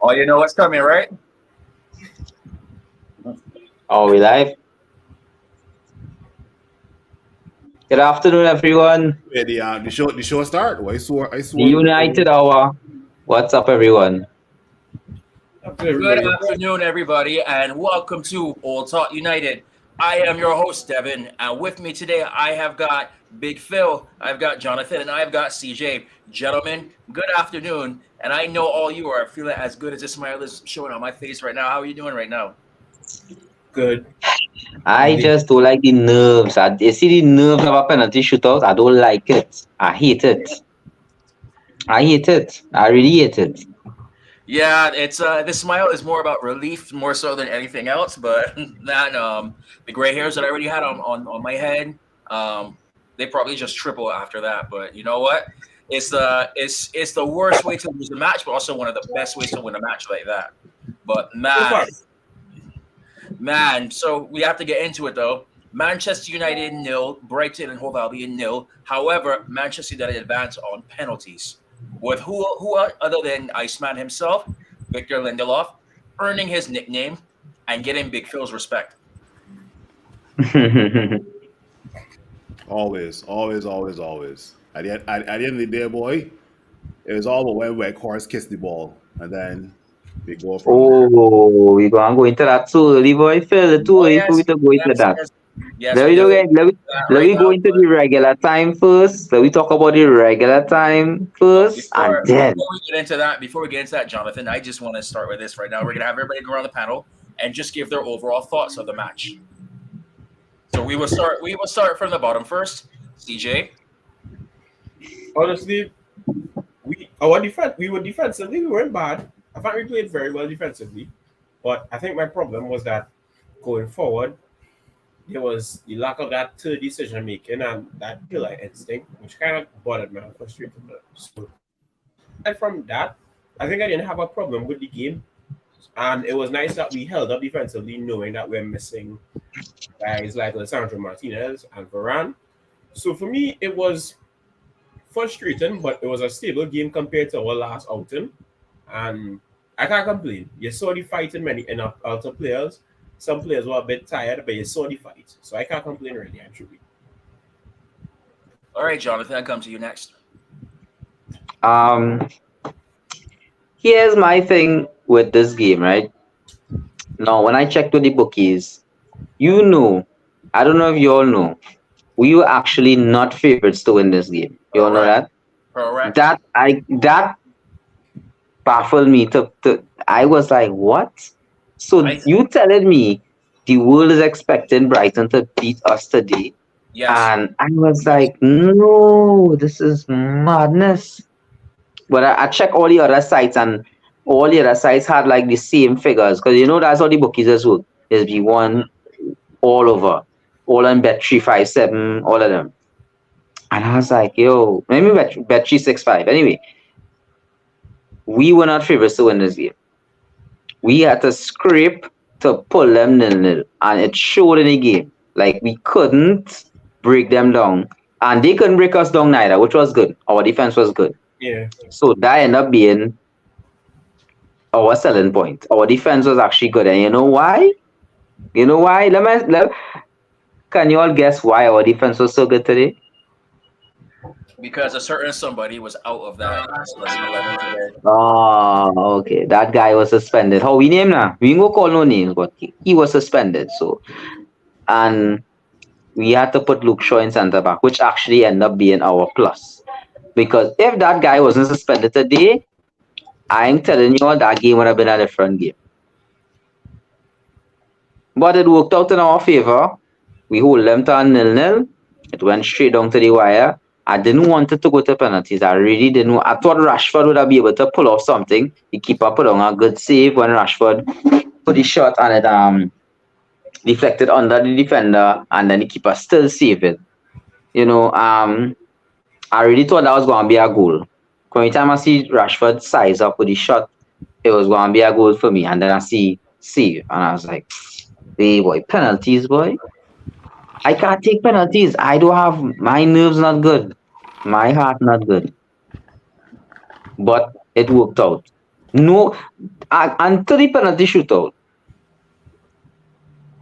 Oh, you know what's coming, right? Are we live? Good afternoon, everyone. Yeah, the show start. Oh, I The swore. United Hour. What's up, everyone? After Good everybody. afternoon, everybody, and welcome to All Talk United. I am your host, Devin, and with me today I have got Big Phil, I've got Jonathan, and I've got CJ. Gentlemen, good afternoon, and I know all you are feeling as good as this smile is showing on my face right now. How are you doing right now? Good. I just don't like the nerves. You see the nerves of a penalty shootout? I don't like it. I hate it. I hate it. I really hate it. Yeah, it's this smile is more about relief more so than anything else. But that the gray hairs that I already had on my head, they probably just triple after that. But you know what? It's the worst way to lose a match, but also one of the best ways to win a match like that. But So far. man, so we have to get into it though. Manchester United nil, Brighton and Hove Albion nil. However, Manchester United advance on penalties with who other than Iceman himself, Victor Lindelof, earning his nickname and getting Big Phil's respect. Always, always, always, always. At the end of the day, boy, it was all about when Weghorst kissed the ball, and then we go from there. Oh, we're going to go into that too early, boy. Phil, too Oh early for yes, we to go into yes, that. yes, yes. Let We me, can do go it- into let, me, that let right me go now. into the regular time first. Let me talk about the regular time But first, and then. before we get into that, Jonathan, I just want to start with this right now. We're gonna have everybody go around the panel and just give their overall thoughts of the match. So we will start. We will start from the bottom first. CJ. Honestly, we were defensively, we weren't bad. I thought we played very well defensively. But I think my problem was that going forward, there was the lack of that third decision making and that killer instinct, which kind of bothered me and frustrated me. So aside from that, I think I didn't have a problem with the game. And it was nice that we held up defensively, knowing that we're missing guys like Alessandro Martinez and Varane. So for me, it was frustrating, but it was a stable game compared to our last outing. And I can't complain. You saw the fight in outer players. Some players were a bit tired, but you saw the fight. So I can't complain really, actually. All right, Jonathan, I come to you next. Um, Here's my thing with this game, right? Now, when I checked with the bookies, I don't know if you all know, we were actually not favorites to win this game. You all know that? Correct. That baffled me. I was like, what? So I you telling me the world is expecting Brighton to beat us today? yes. And I was like, no, this is madness. But I checked all the other sites, and all the other sites had like the same figures, because that's how the bookies just work. There's be one all over, all on bet 357, all of them. And I was like, yo, maybe bet 365. Anyway, we were not favorites to win this game. We had to scrape to pull them 0-0, and it showed in the game. Like, we couldn't break them down, and they couldn't break us down neither, which was good. Our defense was good. Yeah. So that ended up being our selling point. Our defense was actually good, and you know why? Can you all guess why our defense was so good today? Because a certain somebody was out of that starting 11 today. Oh, okay. That guy was suspended. How we name now? We ain't go call no names, but he was suspended. So, and we had to put Luke Shaw in centre back, which actually ended up being our plus. Because if that guy wasn't suspended today, I'm telling you all, that game would have been a different game. But it worked out in our favour. We hold them to a 0-0. It went straight down to the wire. I didn't want it to go to penalties. I really didn't. I thought Rashford would have been able to pull off something. The keeper put on a good save when Rashford put the shot, and it deflected under the defender, and then the keeper still saved it. I really thought that was going to be a goal. Every time I see Rashford size up with the shot, it was going to be a goal for me. And then I see save, and I was like, hey boy, penalties, boy. I can't take penalties. I don't have my nerves not good, my heart not good. But it worked out. No, until the penalty shootout,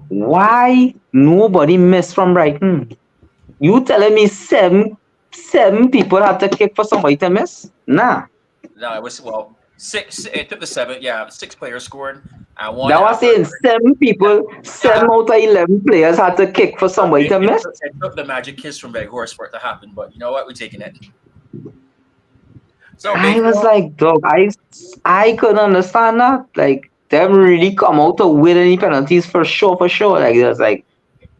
why nobody missed from Brighton? You telling me seven people had to kick for somebody to miss? Nah. No, it was well six. It took the seven. Yeah, 6 players scored. And one That was after. saying seven people, Yeah, 7 out of 11 players had to kick for somebody to miss. it took the magic kiss from Big Horse for it to happen. But you know what? We're taking it. So I big. was like, dog, I couldn't understand that. Like, them really come out to win any penalties for sure, for sure. Like, it was like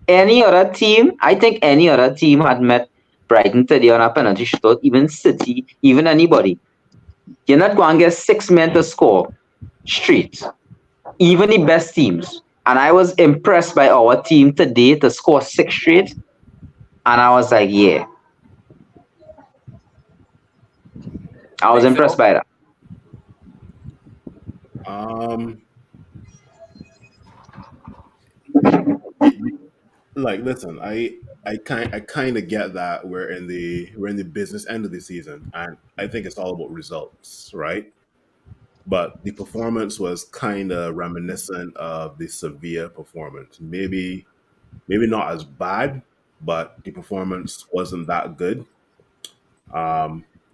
any other team. I think any other team had met Brighton today on a penalty shootout, even City, even anybody. You're not going to get 6 men to score straight, even the best teams. And I was impressed by our team today to score 6 straight. And I was like, yeah, I was Big impressed Phil. by that. Um, like, listen, I kind of get that we're in the business end of the season, and I think it's all about results, right? But the performance was kind of reminiscent of the Sevilla performance. Maybe not as bad, but the performance wasn't that good.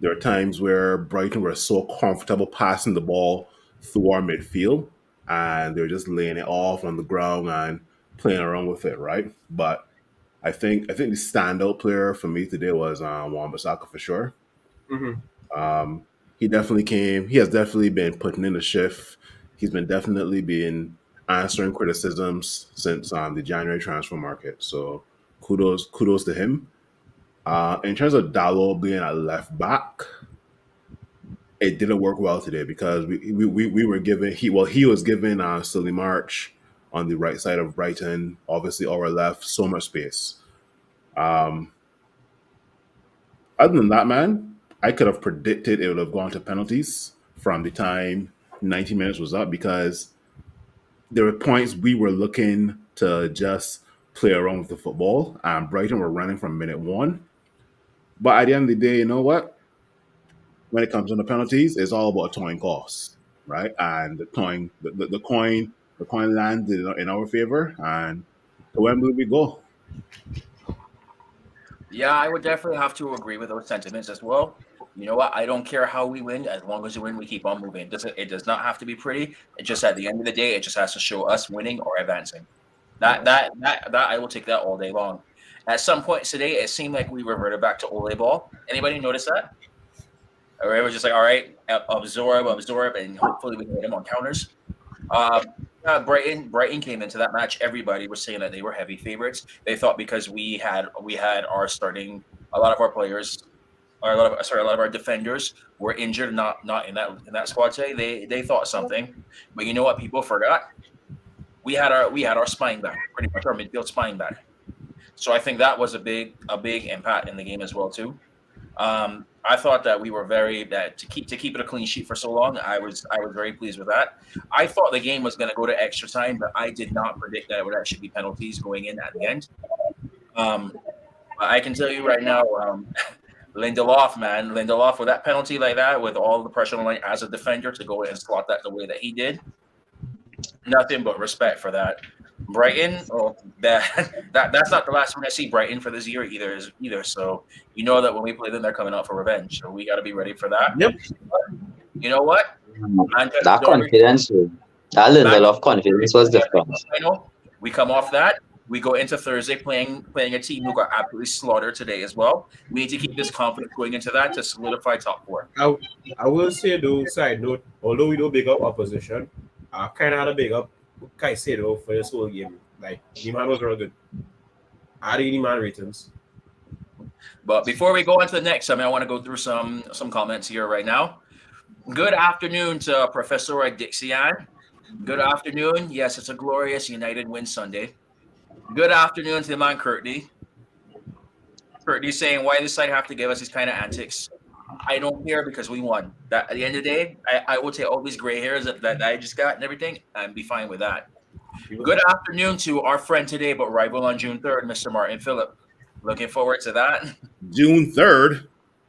There are times where Brighton were so comfortable passing the ball through our midfield, and they were just laying it off on the ground and playing around with it, right? But I think the standout player for me today was Wan-Bissaka for sure. Mm-hmm. He definitely came. He has definitely been putting in the shift. He's been definitely been answering criticisms since the January transfer market. So kudos to him. In terms of Dallo being a left back, it didn't work well today because we were given he was given Silly March on the right side of Brighton, obviously our left, so much space. Um, Other than that, man, I could have predicted it would have gone to penalties from the time 90 minutes was up because there were points we were looking to just play around with the football, and Brighton were running from minute one. But at the end of the day, you know what? When it comes to the penalties, it's all about towing costs, right? And the coin landed in our favor, and to Wembley we go. Yeah, I would definitely have to agree with those sentiments as well. You know what? I don't care how we win. As long as we win, we keep on moving. It does not have to be pretty. It just at the end of the day, it just has to show us winning or advancing. That I will take that all day long. At some point today, it seemed like we reverted back to Ole ball. Anybody notice that? Or it was just like, all right, absorb, and hopefully we can hit him on counters. Um, Brighton came into that match. Everybody was saying that they were heavy favorites. They thought because we had our starting a lot of our players, or a lot of our defenders were injured, not in that squad today. They thought something, but you know what? People forgot. We had our spine back, pretty much our midfield spine back. So I think that was a big impact in the game as well too. I thought that we were very that to keep it a clean sheet for so long. I was very pleased with that. I thought the game was going to go to extra time, but I did not predict that it would actually be penalties going in at the end. Um, I can tell you right now, Lindelof, man, Lindelof with that penalty like that, with all the pressure on the line as a defender to go in and slot that the way that he did, nothing but respect for that. Brighton, oh, that's not the last time I see Brighton for this year either. So you know that when we play them, they're coming out for revenge. So we got to be ready for that. Yep. You know what? That Manchester Derby, confidence, that level Manchester of confidence was Derby different. final. We come off that. We go into Thursday playing a team who got absolutely slaughtered today as well. We need to keep this confidence going into that to solidify top four. I will say though, side note, although we don't big up opposition, I kind of had a big up Caicedo for this whole game. Like, the man was real good. I did the man ratings. But before we go on to the next, I want to go through some comments here right now. Good afternoon to Professor Dixian. Good afternoon. Yes, it's a glorious United win Sunday. Good afternoon to the man Courtney. Courtney saying, why this side have to give us these kind of antics? I don't care because we won. That at the end of the day, I will take all these gray hairs that I just got and everything and be fine with that. Good afternoon to our friend today, but rival on June 3rd, Mr. Martin Phillip. Looking forward to that. June 3rd.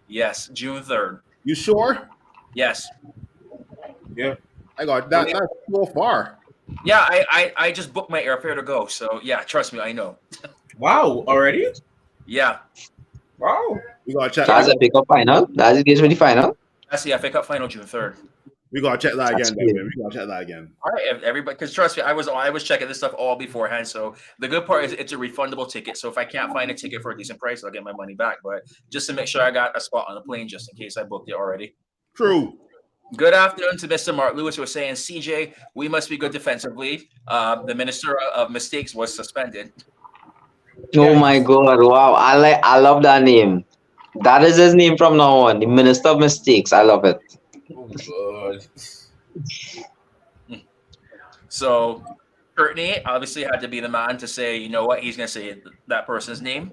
Yes, June 3rd. You sure? Yes. Yeah. I got that. That's so far. Yeah, I just booked my airfare to go. So yeah, trust me, I know. Wow, already? Yeah. Wow. We gotta check. That's a pickup final. That's the case for the final. That's the FA Cup final June 3rd. We gotta check that That's again, good. David. We gotta check that again. All right, everybody, because trust me, I was checking this stuff all beforehand. So the good part is it's a refundable ticket. So if I can't find a ticket for a decent price, I'll get my money back. But just to make sure I got a spot on the plane, just in case I booked it already. True. Good afternoon to Mr. Mark Lewis, who was saying, CJ, we must be good defensively. The minister of mistakes was suspended. Oh my God! Wow, I love that name. That is his name from now on. The Minister of Mistakes. I love it. Oh, God. So Courtney obviously had to be the man to say, you know what, he's gonna say that person's name.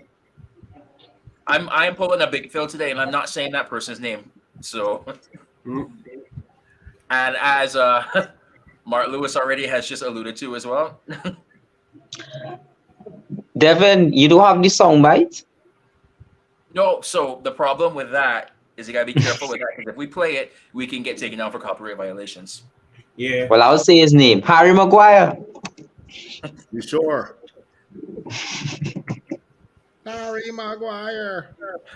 I'm pulling a big Phil today, and I'm not saying that person's name. So, and as Mark Lewis already has just alluded to as well. Devin, you don't have the soundbite? No, so the problem with that is you gotta be careful with that because if we play it, we can get taken down for copyright violations. Yeah. Well, I'll say his name. Harry Maguire. You sure? Harry Maguire.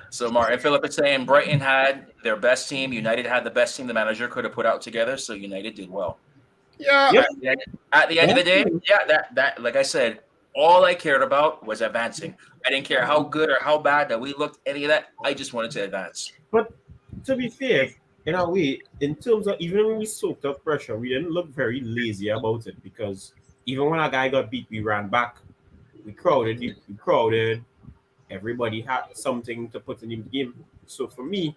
So Martin Phillip is saying Brighton had their best team, United had the best team the manager could have put out together, so United did well. Yeah. Yep. At the end of the day, yeah, that like I said, all I cared about was advancing. I didn't care how good or how bad that we looked, any of that. I just wanted to advance. But to be fair, in a way, in terms of even when we soaked up pressure, we didn't look very lazy about it because even when a guy got beat, we ran back. We crowded. Everybody had something to put in the game. So for me,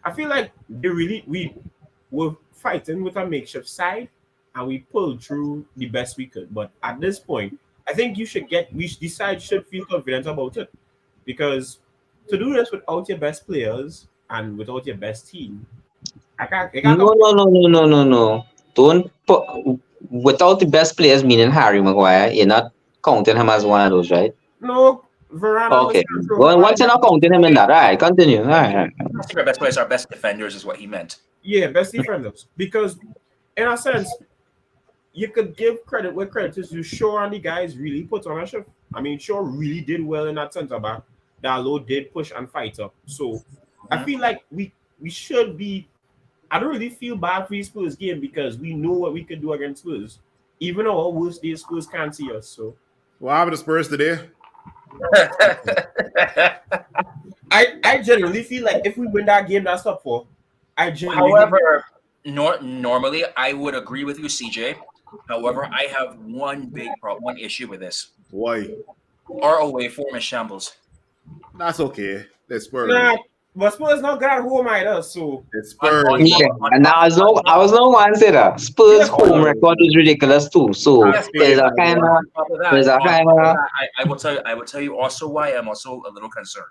I feel like we were fighting with a makeshift side and we pulled through the best we could. But at this point, I think the side should feel confident about it. Because to do this without your best players and without your best team, No. Don't put without the best players, meaning Harry Maguire. You're not counting him as one of those, right? No, Varane. Okay. Well, once you're not counting him in that, all right, continue. All right. Our best players, our best defenders is what he meant. Yeah, best defenders. Because in a sense, you could give credit where credit is due. Shaw and the guys really put on a shift. I mean, Shaw really did well in that centre back. Dalot did push and fight up. So I feel like we should be. I don't really feel bad for the Spurs game because we know what we can do against Spurs. Even on our worst days, Spurs can't see us. So What happened to Spurs today? I genuinely feel like if we win that game, that's up for. However, normally I would agree with you, CJ. However, I have one big problem, one issue with this. Why? Our away form is shambles. That's okay. It's Spurs. Nah, but Spurs not got home either. So It's Spurs. Yeah, and I was no one say that. Spurs home record is ridiculous too. So there's a kind of I will tell you also why I'm also a little concerned.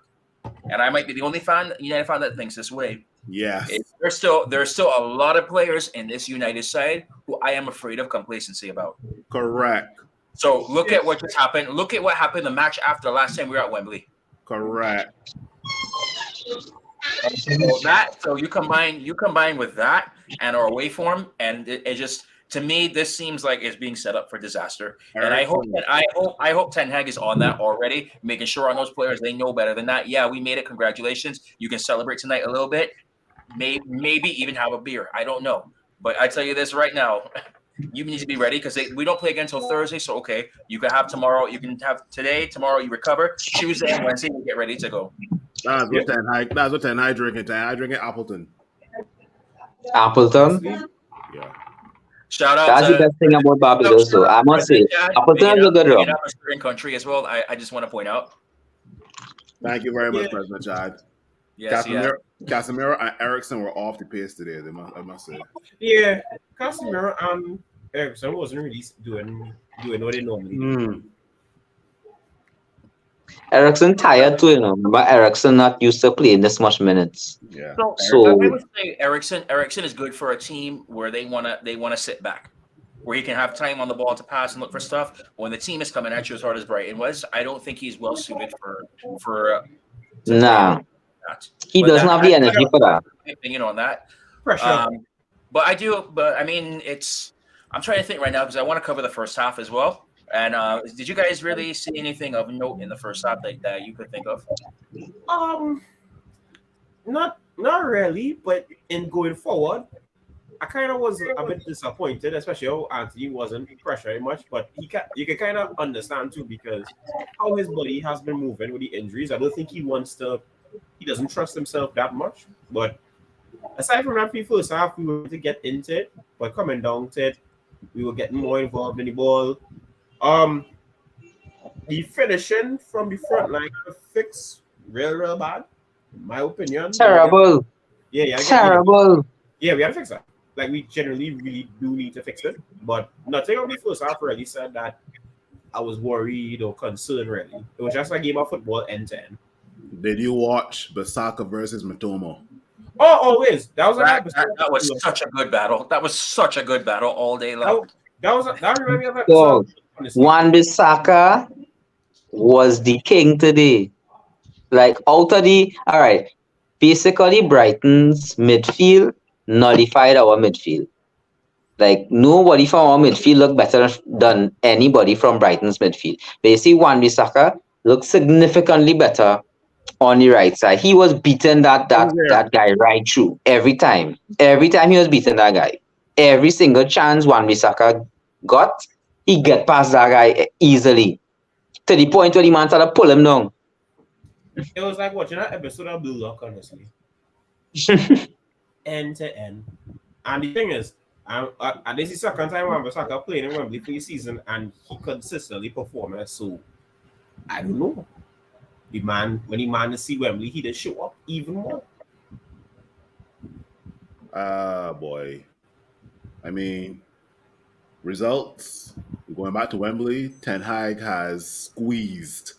And I might be the only United fan that thinks this way. Yeah. There's still a lot of players in this United side who I am afraid of complacency about. Correct. So look at what just happened. Look at what happened the match after last time we were at Wembley. Correct. So you combine with that and our away form, and it just, to me, this seems like it's being set up for disaster. And I hope Ten Hag is on that already, making sure on those players they know better than that. Yeah, we made it. Congratulations. You can celebrate tonight a little bit. Maybe even have a beer. I don't know, but I tell you this right now. You need to be ready because we don't play again until Thursday. So, okay, you can have tomorrow. You can have today. Tomorrow you recover. Tuesday and Wednesday you get ready to go. That's what Ten Hag drinking. Ten Hag drinking Appleton. Appleton. Yeah. Shout out. That's the best thing about Barbados, though. I must say, Appleton is a good rum. A certain country as well. I just want to point out. Thank you very much, President Chad. Yes, Casemiro and Ericsson were off the pace today. I must say. yeah, Casemiro and Ericsson wasn't really doing what they normally do. Ericsson tired too, Remember, Ericsson not used to playing this much minutes. Yeah. So I So would say Ericsson is good for a team where they wanna sit back, where he can have time on the ball to pass and look for stuff. When the team is coming at you as hard as Brighton was, I don't think he's well suited for to play nah, that. he But doesn't have the energy for that. my opinion on that. Pressure. But I do. But I mean, I'm trying to think right now because I want to cover the first half as well. And did you guys really see anything of note in the first half that you could think of? Not really, but in going forward, I kind of was a bit disappointed, especially how Anthony wasn't pressuring much. But you can kind of understand too because how his body has been moving with the injuries. I don't think he doesn't trust himself that much. But aside from that, first half we were able to get into it, but coming down to it, we were getting more involved in the ball. The finishing from the front line fix real bad, in my opinion. Terrible. Terrible. Yeah, we have to fix that. Like we generally really do need to fix it, but nothing on the first half really said that I was worried or concerned. Really, it was just a game of football end to end. Did you watch Basaka versus Matomo? Oh, always. That was That was such a good battle. That was such a good battle all day long. That reminded me of that Dog. episode, honestly. Wan-Bissaka was the king today. Like out of the all right, basically Brighton's midfield nullified our midfield. Like nobody from our midfield looked better than anybody from Brighton's midfield. But you see, Wan-Bissaka looked significantly better on the right side. He was beating that guy right through every time. Every time he was beating that guy. Every single chance Wan-Bissaka got, he get past that guy easily. To the point where the man started to pull him down. It was like watching that episode of Blue Lock, honestly. End to end. And the thing is, this is the second time Wan-Bissaka playing in Wembley for the season, and he consistently performed. So I don't know. When the man to see Wembley, he did show up even more. Boy. I mean, results. Going back to Wembley, Ten Hag has squeezed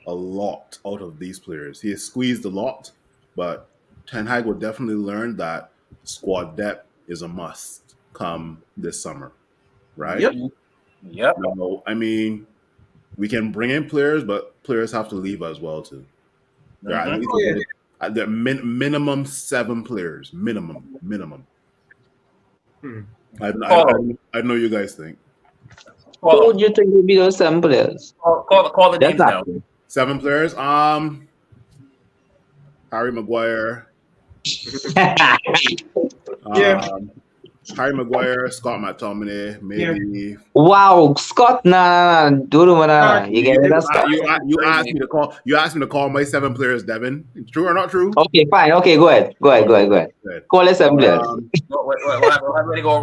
a lot out of these players. He has squeezed a lot, but Ten Hag will definitely learn that squad depth is a must come this summer, right? Yep. No, I mean, we can bring in players, but players have to leave as well too. There are at least there are minimum 7 players. Minimum. I know you guys think. Who would you think would be those 7 players? Call the names now. 7 players. Harry Maguire. Harry Maguire, Scott McTominay, maybe. Wow, Scott, nah, you get it, Scott. You asked me to call. You asked me to call my 7 players, Devin. True or not true? Okay, fine. Okay, go ahead. Call us 7 players. We'll have everybody go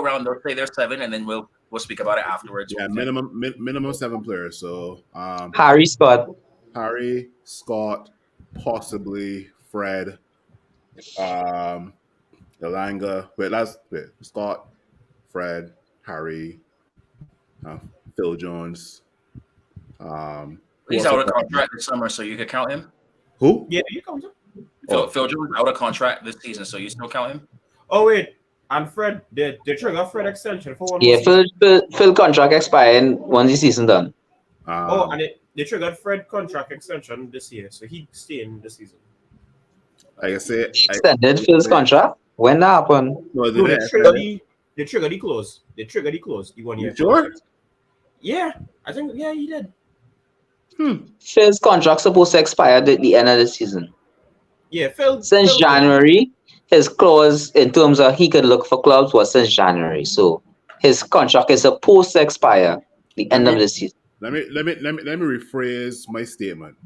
around. They'll say there's 7, and then we'll speak about it afterwards. Yeah, minimum 7 players. So Harry, Scott, possibly Fred, Elanga. Scott, Fred, Harry, Phil Jones. He's out of contract this summer, so you could count him. Who? Yeah, you count him. Phil Jones out of contract this season, so you still count him. Oh wait, and Fred, they trigger Fred extension for 1 Yeah, Phil contract expiring once the season done. And they triggered Fred contract extension this year, so he's staying this season. Like I said, Extended Phil's contract. When that happened? No, they triggered the close. They triggered the close. The 1 year. Sure? Yeah, I think he did. Phil's contract supposed to expire at the end of the season. Yeah, Phil. Since January, his clause in terms of he could look for clubs was since January. So his contract is supposed to expire the end of the season. Let me rephrase my statement,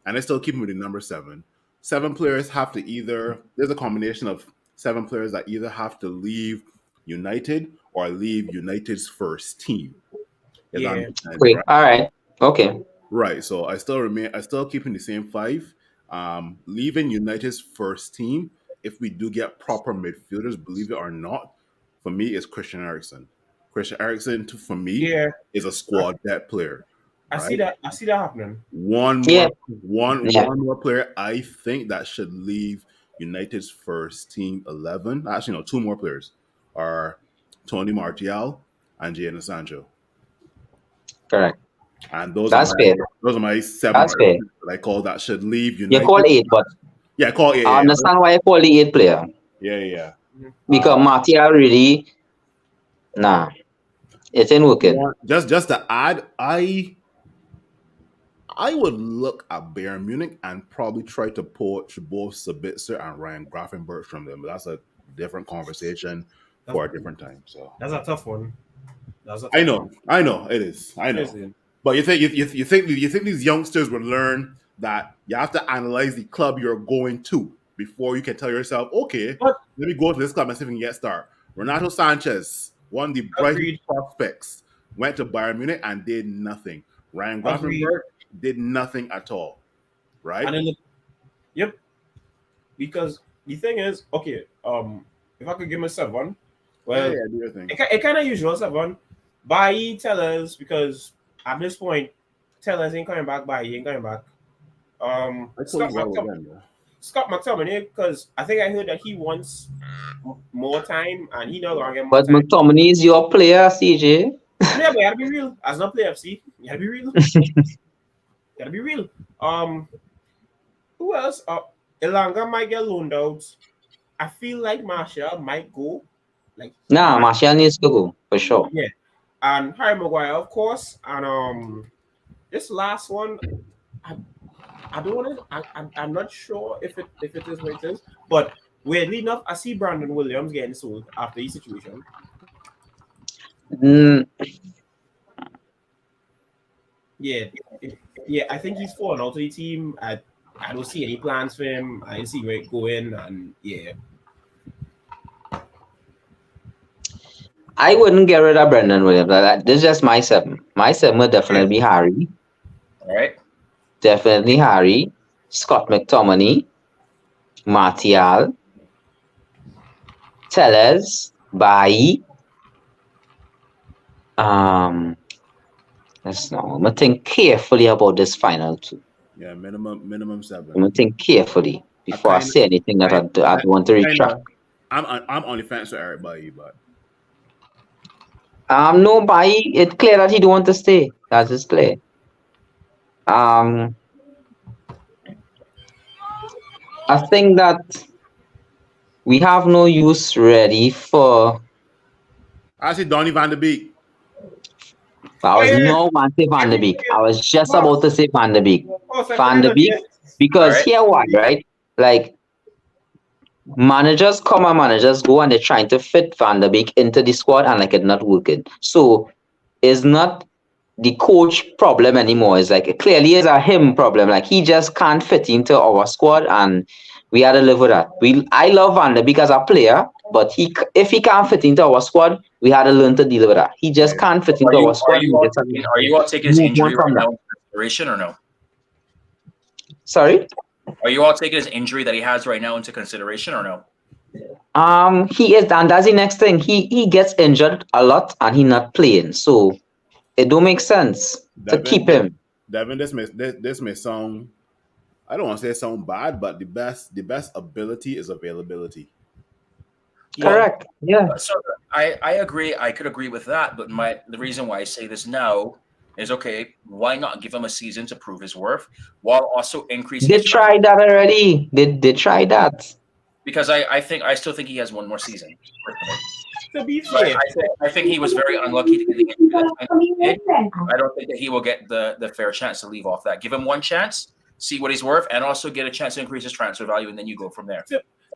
and I still keep with the number 7. 7 players have to either. There's a combination of 7 players that either have to leave United or leave United's first team. Yeah. Wait. All right. Okay. Right. So I still keeping the same 5. Leaving United's first team, if we do get proper midfielders, believe it or not, for me is Christian Eriksen. Christian Eriksen, for me, is a squad depth player. I see right? that. I see that happening. One Yeah, more, one yeah, one more player I think that should leave United's first team 11. Actually, no, two more players are Tony Martial and Jadon Sancho, correct. and That's fair. those are my seven That's fair. players that I call that should leave You call United. eight, but Yeah, call I yeah, understand why you call the eight player. yeah. Mhm. Because Martial really, nah, it ain't working. Just to add, I would look at Bayern Munich and probably try to poach both Sabitzer and Ryan Gravenberch from them. But that's a different conversation That's for a different time. So that's a tough one. That's a I tough know, one. I know, it is, I know. Seriously. But you think these youngsters would learn that you have to analyze the club you're going to before you can tell yourself, okay, But let me go to this club and see if we can get star. Renato Sanchez, one of the brightest agreed. prospects, went to Bayern Munich and did nothing. Ryan Agreed. Gravenberch did nothing at all, right? And then yep. Because the thing is, okay, if I could give myself one, Yeah, well, do your thing. it kind of usual seven. Buy Tellers because at this point, Tellers ain't coming back. Buy ain't coming back. I told you well again, bro. Scott McTominay because I think I heard that he wants more time and he not gonna get more But time. McTominay is your player, CJ. Yeah, but you gotta be real. As not play FC, you gotta be real. Gotta be real. Who else? Elanga might get loaned out. I feel like Martial might go. Like Nah, Martial needs to go for sure. yeah, and Harry Maguire, of course, and this last one, I don't want to. I'm not sure if it is what it is, but weirdly enough, I see Brandon Williams getting sold after his situation. Mm, Yeah, yeah, I think he's fallen out of the team. I don't see any plans for him. I didn't see where it going, and yeah, I wouldn't get rid of Brendan Williams. This is just my seven. My seven would definitely be Harry. All right. Definitely Harry. Scott McTominay. Martial. Tellez. Bailly. Let's now. I'm gonna think carefully about this final two. Yeah, minimum 7. I'm gonna think carefully before I kinda- say anything that I want to retract. I'm on the fence with Eric Bailly, but No, Bailly. It's clear that he don't want to stay. That is clear. I think that we have no use ready for. I see Donny van de Beek. I was yeah. no want to say Van de Beek. I was just about to say Van de Beek. Van de Beek, because Alright. here why, right? Like managers come and managers go, and they're trying to fit Van de Beek into the squad, and like it's not working. So it's not the coach problem anymore. It's like it clearly is a him problem. Like he just can't fit into our squad, and we had to live with that. I love Van de Beek as a player, but if he can't fit into our squad, we had to learn to deal with that. He just can't fit into our squad. Are you all taking his move injury on from right that. now into consideration or no? Sorry. Are you all taking his injury that he has right now into consideration or no? He is, and that's the next thing. He gets injured a lot, and he not playing. So it don't make sense to keep him. Devin, this may sound, I don't want to say sound bad, but the best ability is availability. Correct. Yeah. So I agree. I could agree with that, but the reason why I say this now is okay. Why not give him a season to prove his worth while also increasing? They tried that already. They tried that. Because I still think he has one more season. To be But fair, I think he was very unlucky to get the injury that time he did. I don't think that he will get the fair chance to leave off that. Give him one chance, see what he's worth, and also get a chance to increase his transfer value, and then you go from there.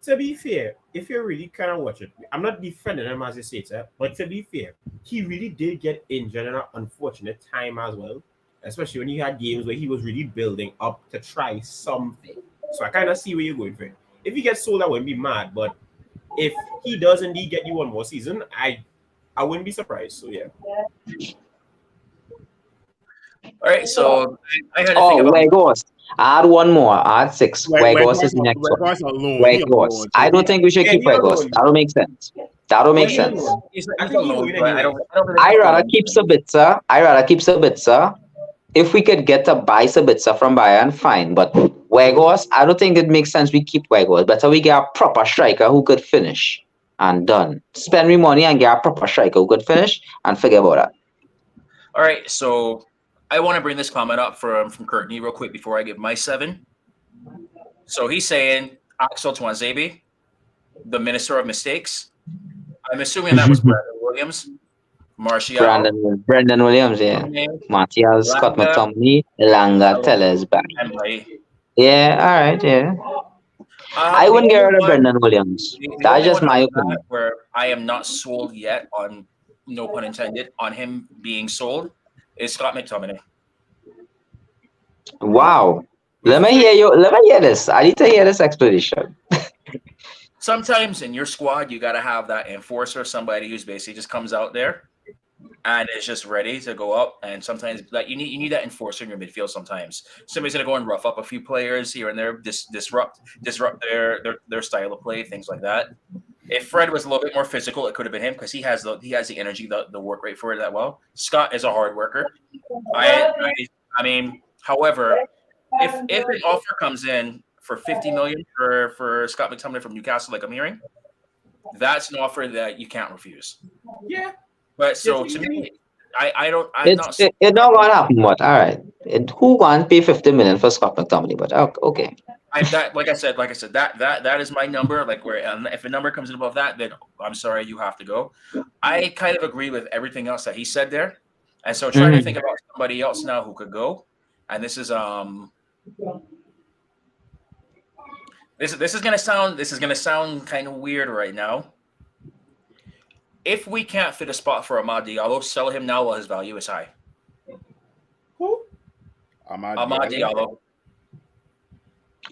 to be fair, if you really kind of watch it, I'm not defending him as you say it, but to be fair, he really did get injured in an unfortunate time as well, especially when he had games where he was really building up to try something. So I kind of see where you're going for. If he gets sold, I wouldn't be mad, but if he does indeed get you one more season, I wouldn't be surprised. So yeah. All right, so I had to think about. Weghorst. I had one more. I had 6. Weghorst is the next one. Weghorst. I don't think we should keep Weghorst. That don't make sense. That don't make sense. He's I a think he loan, will but I don't think I rather keep Sabitzer. if we could get a buy Sabitzer from Bayern, fine. But Weghorst, I don't think it makes sense we keep Weghorst. Better we get a proper striker who could finish and done. Spend me money and get a proper striker who could finish and forget about that. All right, so I want to bring this comment up from Courtney real quick before I give my 7. So he's saying Axel Tuanzebe, the minister of mistakes. I'm assuming that was Brandon Williams, Martial, Brendan Williams, yeah. Martial, Scott McTominay, Elanga, Tellers back. and Blake. Yeah, all right, yeah. I wouldn't get rid of Brendan Williams. That's just my opinion. Where I am not sold yet on, no pun intended, on him being sold is Scott McTominay. Wow. Let me hear this. I need to hear this explanation. Sometimes in your squad, you got to have that enforcer, somebody who's basically just comes out there and is just ready to go up. And sometimes like you need that enforcer in your midfield. Sometimes somebody's gonna go and rough up a few players here and there, disrupt their style of play, things like that. If Fred was a little bit more physical, it could have been him because he has the energy, the work rate for it that well. Scott is a hard worker. I mean, however, if an offer comes in for 50 million for Scott McTominay from Newcastle, like I'm hearing, that's an offer that you can't refuse. Yeah. But so to me, It's not gonna happen. But all right, who gonna pay 50 million for Scott McTominay? But okay. Like I said, that is my number. Like where if a number comes in above that, then I'm sorry, you have to go. I kind of agree with everything else that he said there, and so trying to think about somebody else now who could go, and this is this is gonna sound kind of weird right now. If we can't fit a spot for Amad Diallo, sell him now while his value is high. Who? Amad Diallo.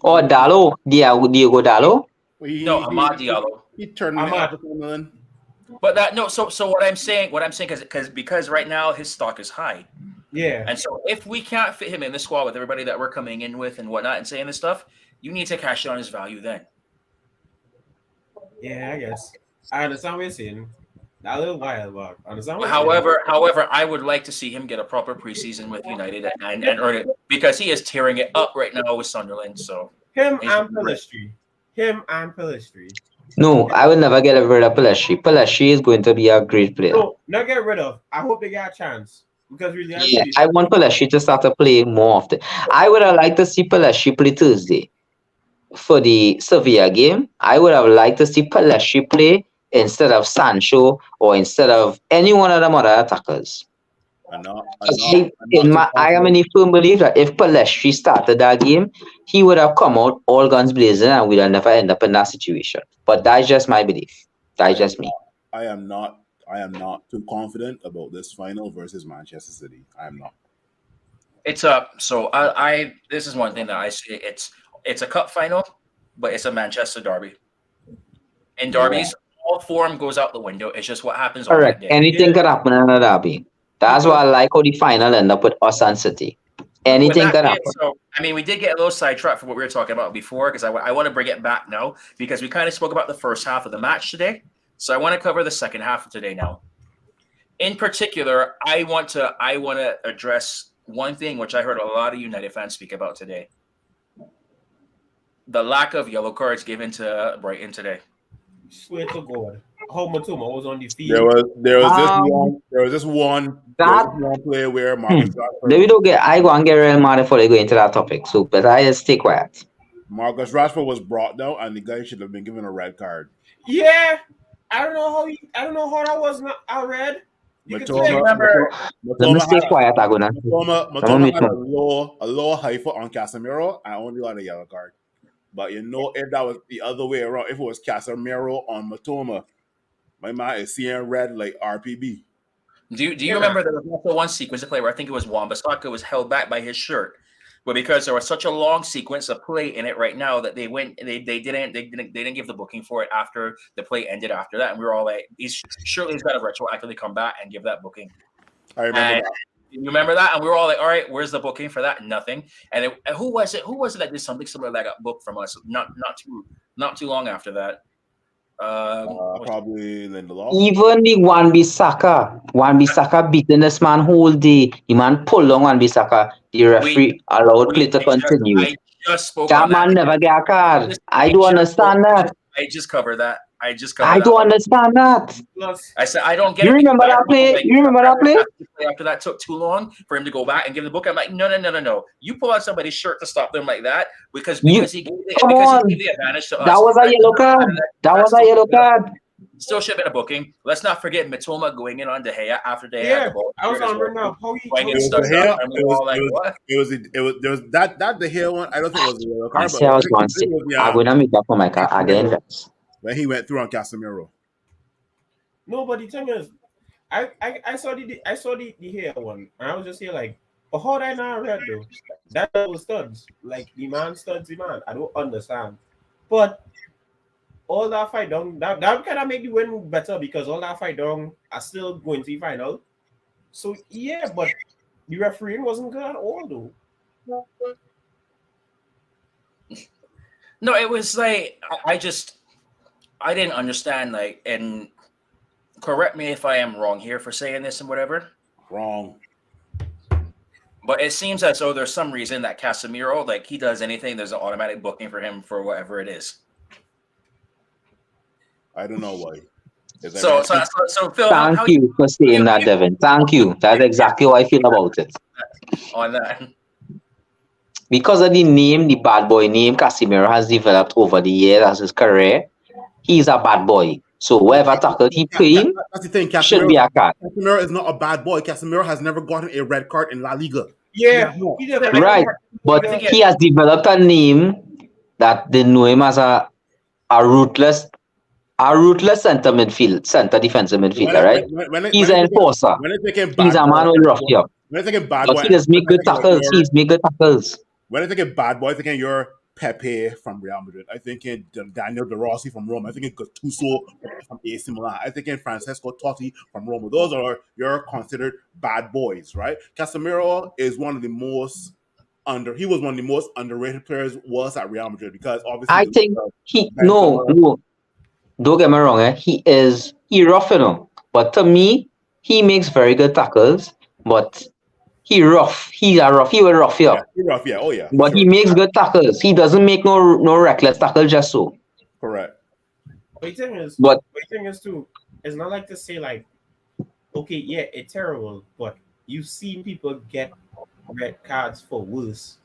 Oh, Diego Dallo? No, Amad Diallo. He turned me. But that no. So what I'm saying because right now his stock is high. Yeah. And so if we can't fit him in the squad with everybody that we're coming in with and whatnot and saying this stuff, you need to cash in on his value then. Yeah, I guess. I understand what you're saying. That little while, but I understand. However, I would like to see him get a proper preseason with United and earn it because he is tearing it up right now with Sunderland. So him and Pelistri. No, I will never get rid of Pelistri. Pelistri is going to be a great player. No, not get rid of. I hope they get a chance because I want Pelistri to start to play more often. I would have liked to see Pelistri play Thursday for the Sevilla game. I would have liked to see Pelistri play instead of Sancho or instead of any one of them other attackers. I am in a firm belief that if Pelistri started that game, he would have come out all guns blazing and we'd have never end up in that situation. But that's just my belief. That's just me. I am not too confident about this final versus Manchester City. I am not. It's a so I this is one thing that I see. It's a cup final, but it's a Manchester derby. In derbies, all form goes out the window. It's just what happens on that day. Anything could happen in a derby. That's why I like how the final end up with us and City. Anything could happen. So, I mean, we did get a little sidetracked from what we were talking about before because I want to bring it back now because we kind of spoke about the first half of the match today. So I want to cover the second half of today now. In particular, I want to address one thing which I heard a lot of United fans speak about today: the lack of yellow cards given to Brighton today. Swear to God, how Matuma was on the field. There was this one play where Marcus Rashford. Let me don't get. I go and get real mad before they go into that topic. So, but I just stay quiet. Marcus Rashford was brought down, and the guy should have been given a red card. Yeah, I don't know how that was not a red. Let me stay quiet, Aguna. Matoma had a low high foot on Casemiro and only got a yellow card. But if that was the other way around, if it was Casemiro on Matoma, my man is seeing red like RPB. Do you remember there was also one sequence of play where I think it was Wan-Bissaka was held back by his shirt, but because there was such a long sequence of play in it right now that they didn't give the booking for it after the play ended after that, and we were all like, he's got to retroactively come back and give that booking. I remember that. You remember that? And we were all like, all right, where's the booking for that? Nothing. And who was it that did something similar that got booked from us not too long after that? What's- Probably Lindelof. Even the Wan Bissaka beating this man whole day. The man pulled on Wan Bissaka. The referee allowed play to continue. I just spoke That on that. man never get a card. I don't just understand spoke- that. I just covered that. I just covered I that don't one. understand that. Plus, I said I don't get You it. remember that play? Like, You remember that play? After that took too long for him to go back and give the book. I'm like, no. You pull out somebody's shirt to stop them like that because he gave Come on. the advantage to us. That was a yellow card. That was a yellow card. Still should have been a booking. Let's not forget Mitoma going in on De Gea after they had yeah, the ball. I was wondering now how he. Going It in was stuck De Gea. up, and we were all like, what? It was there was that De Gea one. I don't think it was a yellow I card, say I was going to say, I'm going to make that for my car again. when he went through on Casemiro. No, but the thing is, I saw the hair one, and I was just here like, but how did I not read though? That was studs, like the man studs the man. I don't understand, but all that fight down, that kind of make the win better because all that fight down are still going to the final. So yeah, but the refereeing wasn't good at all though. No, it was like I didn't understand. Like, and correct me if I am wrong here for saying this and whatever. Wrong. But it seems as though there's some reason that Casemiro, like he does anything, there's an automatic booking for him for whatever it is. I don't know why. So Phil, Thank you for saying that, Devin. Thank you. That's exactly how I feel about it. On that. Because of the name, the bad boy name Casemiro has developed over the years as his career, he's a bad boy. So whatever tackle he playing That's the thing. should be a card. Casemiro is not a bad boy. Casemiro has never gotten a red card in La Liga. Yeah, No. he did. Right. But he has developed a name that they know him as a ruthless center defensive midfielder, right? He's an enforcer. He's a man who rough you up. When I think bad But boy, he does make good tackles. He's make good tackles. when I think of bad boy, I think of your Pepe from Real Madrid. I think in Daniel De Rossi from Roma. I think in Gattuso from AC Milan. I think in Francesco Totti from Roma. Those are your considered bad boys, right? Casemiro is one of the most he was one of the most underrated players was at Real Madrid because obviously I think no. Don't get me wrong, he rough, but to me, he makes very good tackles, but he will rough you up. Yeah, oh yeah. But sure. he makes good tackles. He doesn't make no reckless tackle just so. Correct. But the thing is too, it's not like to say like, okay, yeah, it's terrible, but you've seen people get red cards for worse.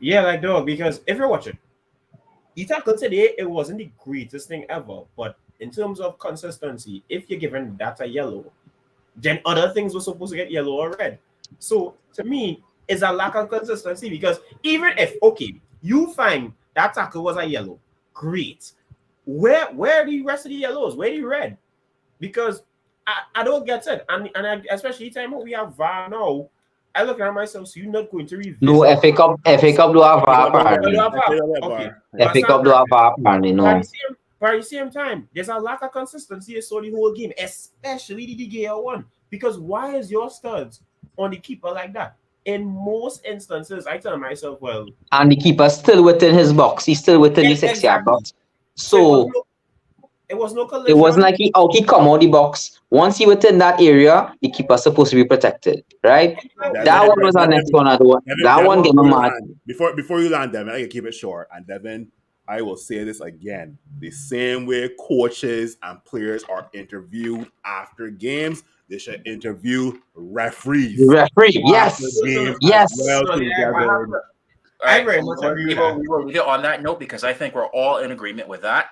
Yeah, like dog, because if you're watching, the tackle today, it wasn't the greatest thing ever, but in terms of consistency, if you're given that a yellow, then other things were supposed to get yellow or red. So to me, it's a lack of consistency because even if you find that tackle was a yellow, great. Where are the rest of the yellows? Where the red? Because I don't get it, and especially time we have VAR now. I look at myself, so you're not going to revisit. No, FA Cup do have VAR apparently. Okay. FA Cup do have VAR apparently, no. But at the same time, there's a lack of consistency so the whole game, especially the De Gea one. Because why is your studs on the keeper like that? In most instances, I tell myself, well... And the keeper's still within his box. He's still within the 6-yard box. So it was no collision. It wasn't like he come out the box. Once he within that area, the keeper's supposed to be protected, right? That one was our next one. That one get my mad. Before you land, Devin, I can keep it short. And Devin, I will say this again: the same way coaches and players are interviewed after games, they should interview referees. Yes. I very much agree with that. We will leave it on that note because I think we're all in agreement with that.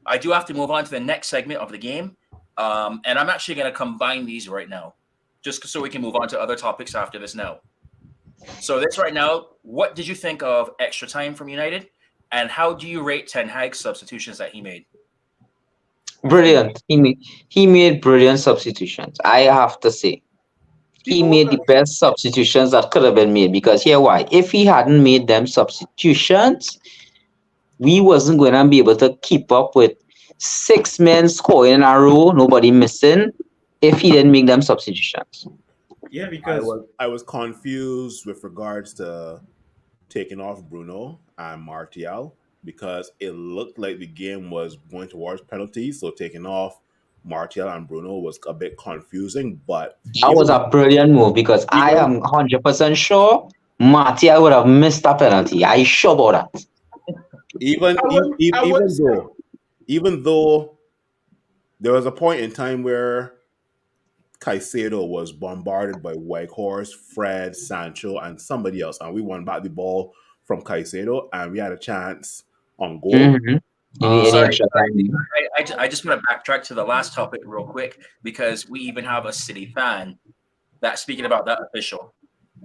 I do have to move on to the next segment of the game. And I'm actually going to combine these right now, just so we can move on to other topics after this now. So this right now, what did you think of extra time from United? And how do you rate Ten Hag's substitutions that he made? Brilliant. He made brilliant substitutions. I have to say. He made the best substitutions that could have been made because here why? If he hadn't made them substitutions, we wasn't going to be able to keep up with 6 men scoring in a row, nobody missing, if he didn't make them substitutions. Yeah, because I was confused with regards to taking off Bruno and Martial because it looked like the game was going towards penalties. So taking off Martial and Bruno was a bit confusing. But That was even a brilliant move because I even am 100% sure Martial would have missed that penalty. I sure about that. even I even wouldn't. I wouldn't even say. though there was a point in time where Caicedo was bombarded by Whitehorse, Fred, Sancho, and somebody else, and we won back the ball from Caicedo, and we had a chance on goal. Mm-hmm. Any Sorry, extra time? I just want to backtrack to the last topic real quick because we even have a City fan that's speaking about that official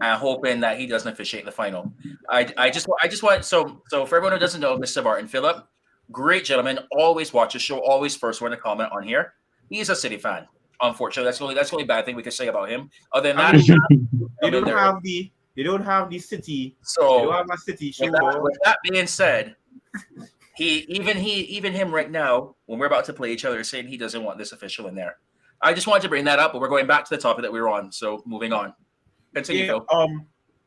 and hoping that he doesn't officiate the final. I just want so for everyone who doesn't know, Mr. Martin Phillip, great gentleman, always watch the show, always first one to comment on here. He's a City fan. Unfortunately, that's the only bad thing we could say about him. Other than I that, mean, they I mean, don't have the. They don't have the city. They don't so have a city with show. that being said, even him right now, when we're about to play each other, is saying he doesn't want this official in there. I just wanted to bring that up, but we're going back to the topic that we were on. So moving on. Continue, Yeah. Phil.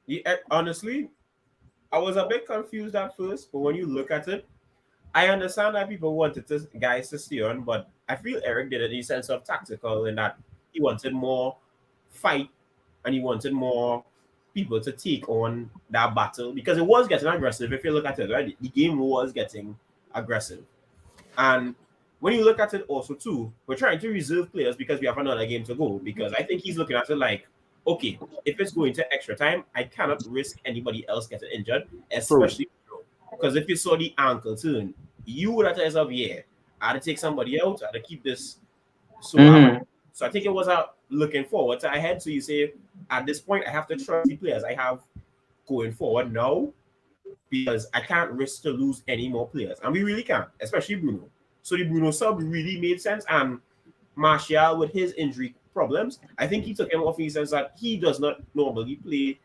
Yeah, honestly, I was a bit confused at first, but when you look at it, I understand that people wanted guys to stay on, but I feel Eric did it in the sense of tactical in that he wanted more fight and he wanted more people to take on that battle because it was getting aggressive. If you look at it, right, the game was getting aggressive. And when you look at it also too, we're trying to reserve players because we have another game to go. Because I think he's looking at it like, okay, if it's going to extra time, I cannot risk anybody else getting injured, especially because if you saw the ankle turn, you would have told yourself, yeah, I had to take somebody out, I had to keep this. So I think it was looking forward to ahead. So you say, at this point, I have to trust the players I have going forward now because I can't risk to lose any more players. And we really can't, especially Bruno. So the Bruno sub really made sense. And Martial, with his injury problems, I think he took him off in the sense that he does not normally play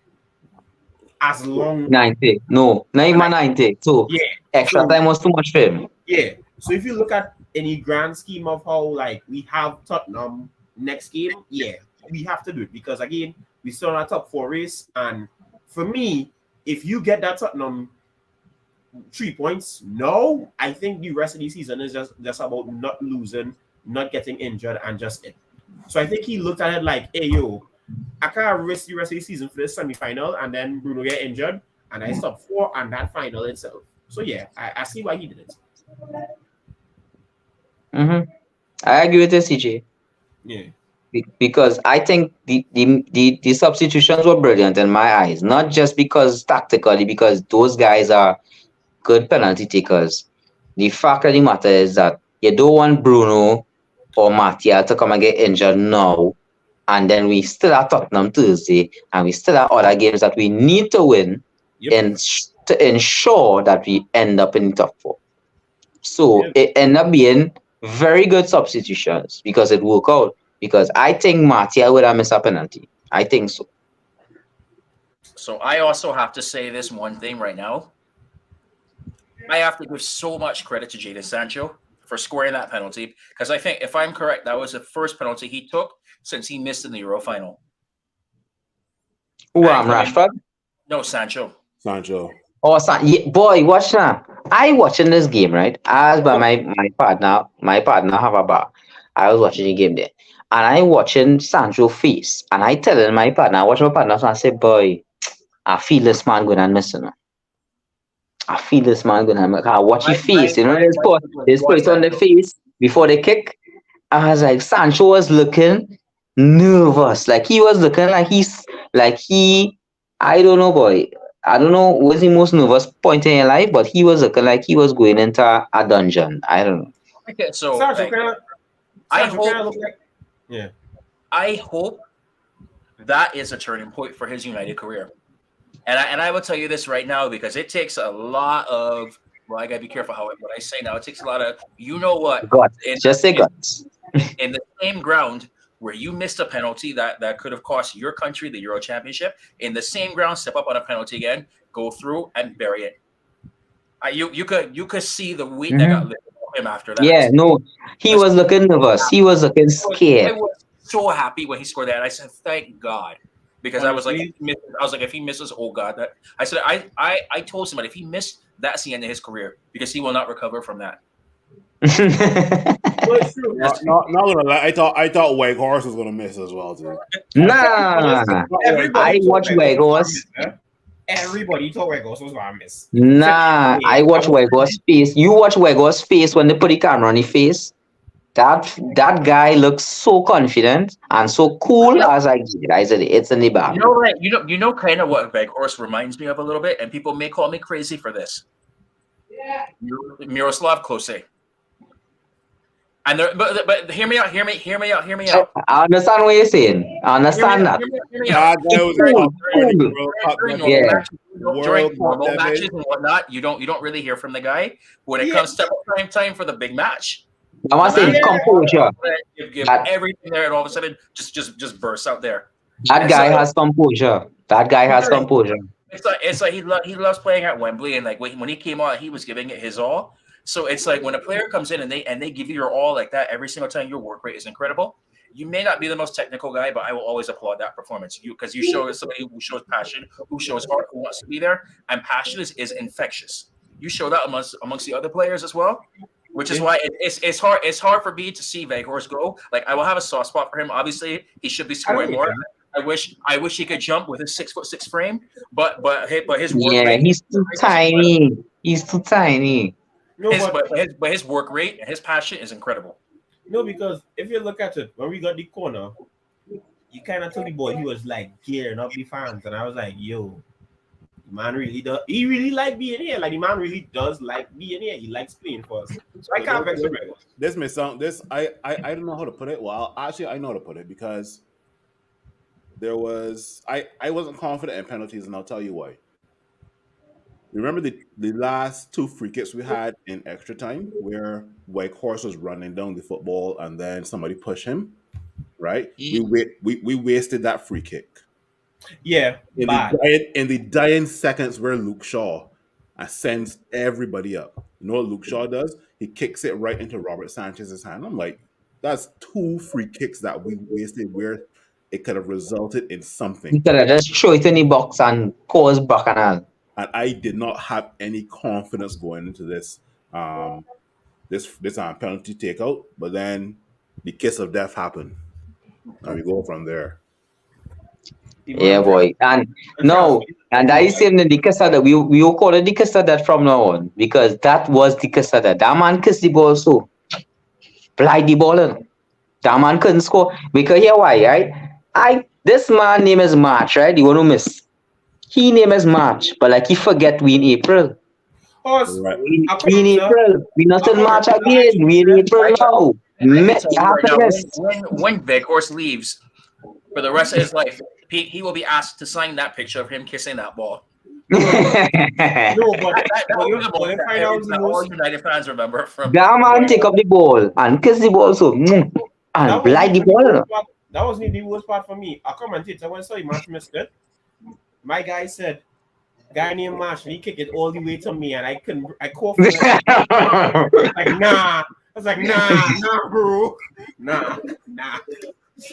as long. 90. No, not even 90. So Yeah. extra time was too much for him. Yeah. So if you look at any grand scheme of how like we have Tottenham next game, yeah, we have to do it because again, we still on a top 4 race. And for me, if you get that Tottenham 3 points, no, I think the rest of the season is just about not losing, not getting injured, and just it. So I think he looked at it like, hey yo, I can't risk the rest of the season for this semi-final and then Bruno get injured and I stop 4 and that final itself. So yeah, I see why he did it. Mm-hmm. I agree with you, CJ. Yeah. Because I think the substitutions were brilliant in my eyes. Not just because tactically, because those guys are good penalty takers. The fact of the matter is that you don't want Bruno or Martial to come and get injured now. And then we still have Tottenham Thursday, and we still have other games that we need to win to ensure that we end up in the top 4. So it ended up being very good substitutions because it worked out. Because I think Martial would have missed a penalty. I think so. So I also have to say this one thing right now. I have to give so much credit to Jadon Sancho for scoring that penalty because I think, if I'm correct, that was the first penalty he took since he missed in the Euro final. Rashford? No, Sancho. Oh, boy, watch now. I watching this game, right? As by my partner have a bar. I was watching the game there. And I watching Sancho face. And I telling my partner, I watch my partner, so I say, boy, I feel this man going and missing. I feel this man going and I watch his face. You know, they put it on the face before they kick. I was like, Sancho was looking nervous. Like he was looking like I don't know, boy. I don't know was the most nervous point in your life, but he was looking like he was going into a dungeon. I don't know. Okay, so I hope that is a turning point for his United career. And I will tell you this right now because it takes a lot of, well, I gotta be careful what I say now. It takes a lot of, you know what? Just say guts. In the same ground where you missed a penalty that could have cost your country the Euro Championship, in the same ground, step up on a penalty again, go through and bury it. You could see the weight that got lifted off him after that. Yeah, no, he was looking nervous. He was looking scared. I was so happy when he scored that. And I said, "Thank God," because I was like, if he misses, oh God! I said, I told somebody if he missed that's the end of his career because he will not recover from that. Well, it's true. Not gonna lie, I thought White Horse was gonna miss as well too. Nah, I Everybody thought watch Wegos was gonna Wegos. miss, huh? Everybody thought Wegos was gonna miss. Nah, I watch Wegos' face. You watch Wegos' face when they put the camera on his face. That guy looks so confident and so cool. I was like, I said, it's in the back. You know, kind of what Veghorst reminds me of a little bit, and people may call me crazy for this. Miroslav Klose. And but hear me out. I understand what you're saying. I understand that. Hear me out. During normal matches and whatnot, you don't really hear from the guy. When it comes to prime time for the big match, I want to say composure. Give everything there, and all of a sudden, just bursts out there. That guy has composure. That guy has composure. It's like he loves playing at Wembley, and like when he came out, he was giving it his all. So it's like when a player comes in and they give you your all like that every single time, your work rate is incredible. You may not be the most technical guy, but I will always applaud that performance. Because you show somebody who shows passion, who shows heart, who wants to be there, and passion is infectious. You show that amongst the other players as well, which is why it's hard for me to see Veghorst go. Like I will have a soft spot for him. Obviously, he should be scoring more. I wish he could jump with his 6'6" frame, but his work rate, he's too tiny. He's too tiny. No, but his work rate and his passion is incredible. No, because if you look at it, when we got the corner, you kind of told the boy he was like gearing up the fans, and I was like, yo, the man really does. He really like being here. Like the man really does like being here. He likes playing for us. So I can't vex him. This may sound I don't know how to put it. Well, actually, I know how to put it because there was I wasn't confident in penalties, and I'll tell you why. Remember the last two free kicks we had in extra time where Weghorst was running down the football and then somebody pushed him, right? We wasted that free kick. Yeah, in the dying seconds where Luke Shaw sends everybody up. You know what Luke Shaw does? He kicks it right into Robert Sanchez's hand. I'm like, that's two free kicks that we wasted where it could have resulted in something. You could have just throw it in the box and cause bacchanal. And I did not have any confidence going into this penalty takeout. But then the kiss of death happened, and we go from there. Yeah, boy. And that is in the Casada. We will call it the Casada from now on because that was the Casada. That man kissed the ball so blind the ball in. That man couldn't score because here why, right? This man name is March, right? The one who missed. He name is March, but like he forget we in April. Right. We in April. We not in March again. We in April now. When Veghorst leaves for the rest of his life, he will be asked to sign that picture of him kissing that ball. No, but all United fans remember from that man take up the ball and kiss the ball so and blind the ball. That wasn't the worst part for me. A commentator when I saw the match missed it. My guy said, guy named Marsh, he kicked it all the way to me, and I coughed. I was like, nah, bro. Nah. I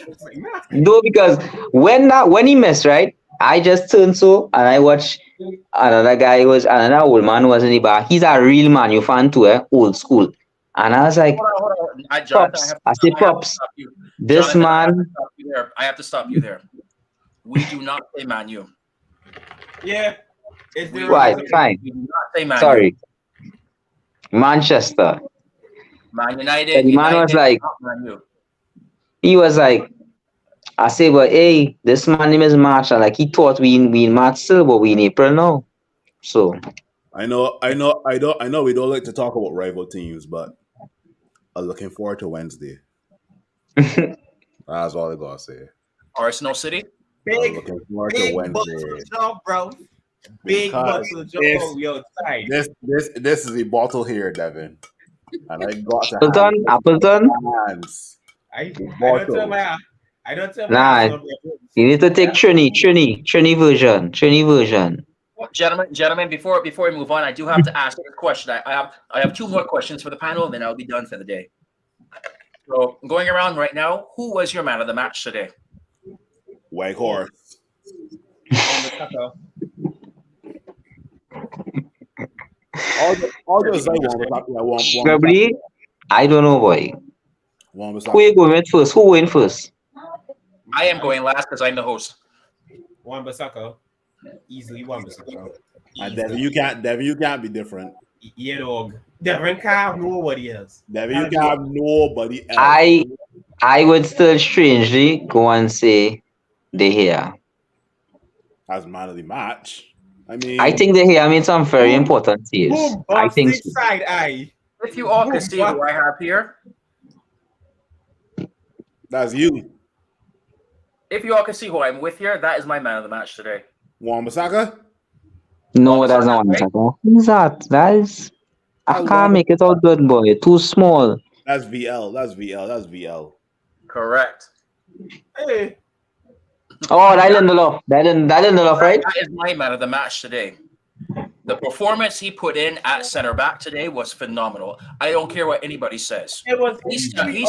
was like, nah. No, because when he missed, right, I just turned so, and I watched another old man was in the bar. He's a real Man U fan too, old school. And I was like, hold on. Props. I said, props. This man. I have to stop you there. We do not say Man U. Yeah. Right, fine. We do not say Man U. Sorry. Manchester. Man United. The man was like, he was like, I say, but hey, this man name is March, and like he thought we in March still, but we in April now. So I know we don't like to talk about rival teams, but I'm looking forward to Wednesday. That's all I gotta say. Arsenal City. Big muscle job, bro. Big muscle job. This is a bottle here, Devin. And I got to Appleton. I don't tell my you need to take Trini version. Gentlemen, before we move on, I do have to ask a question. I have two more questions for the panel, and then I'll be done for the day. So going around right now, who was your man of the match today? All those like one Gabriel, I don't know, boy. One Who you going with first? Who going first? I am going last because I'm the host. Wan-Bissaka, easily Wan-Bissaka. And Devin, you can't be different. Yeah, dog. Devin can't have nobody else. Devin, you can't have nobody else. I would still strangely go and say De Gea. As man of the match. I mean, I think De Gea made some very important saves. I think Bombastic so. side eye. If you all can see who I have here, that's you. if you all can see who I'm with here, that is my man of the match today. Wan-Bissaka? No, that's not one. Who's that? That is. I That's can't make it out good, boy. Too small. That's VL. That's VL. Correct. Hey, Oh, that Lindelof. That Lindelof, right? That is my man of the match today. The performance he put in at center back today was phenomenal. I don't care what anybody says. it was.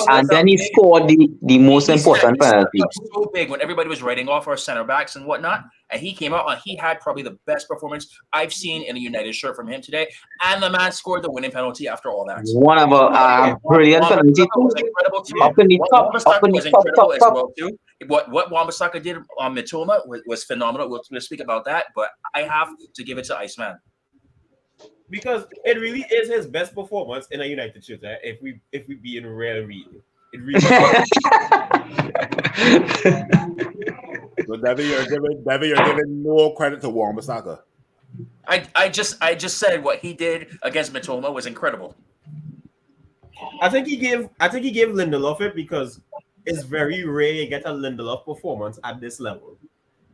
And then he scored the most important penalty. So big when everybody was writing off our center backs and whatnot, and he came out and he had probably the best performance I've seen in a United shirt from him today. And the man scored the winning penalty after all that. One of a brilliant penalty. Was incredible too. Up in the top, up in the top. As well too. What Wan-Bissaka did on Mitoma was phenomenal. We'll speak about that, but I have to give it to Iceman. Because it really is his best performance in a United shirt. If we be in real, it really. So Devin, you're giving no credit to Wan-Bissaka. I just said what he did against Mitoma was incredible. I think he gave Lindelof it because it's very rare you get a Lindelof performance at this level.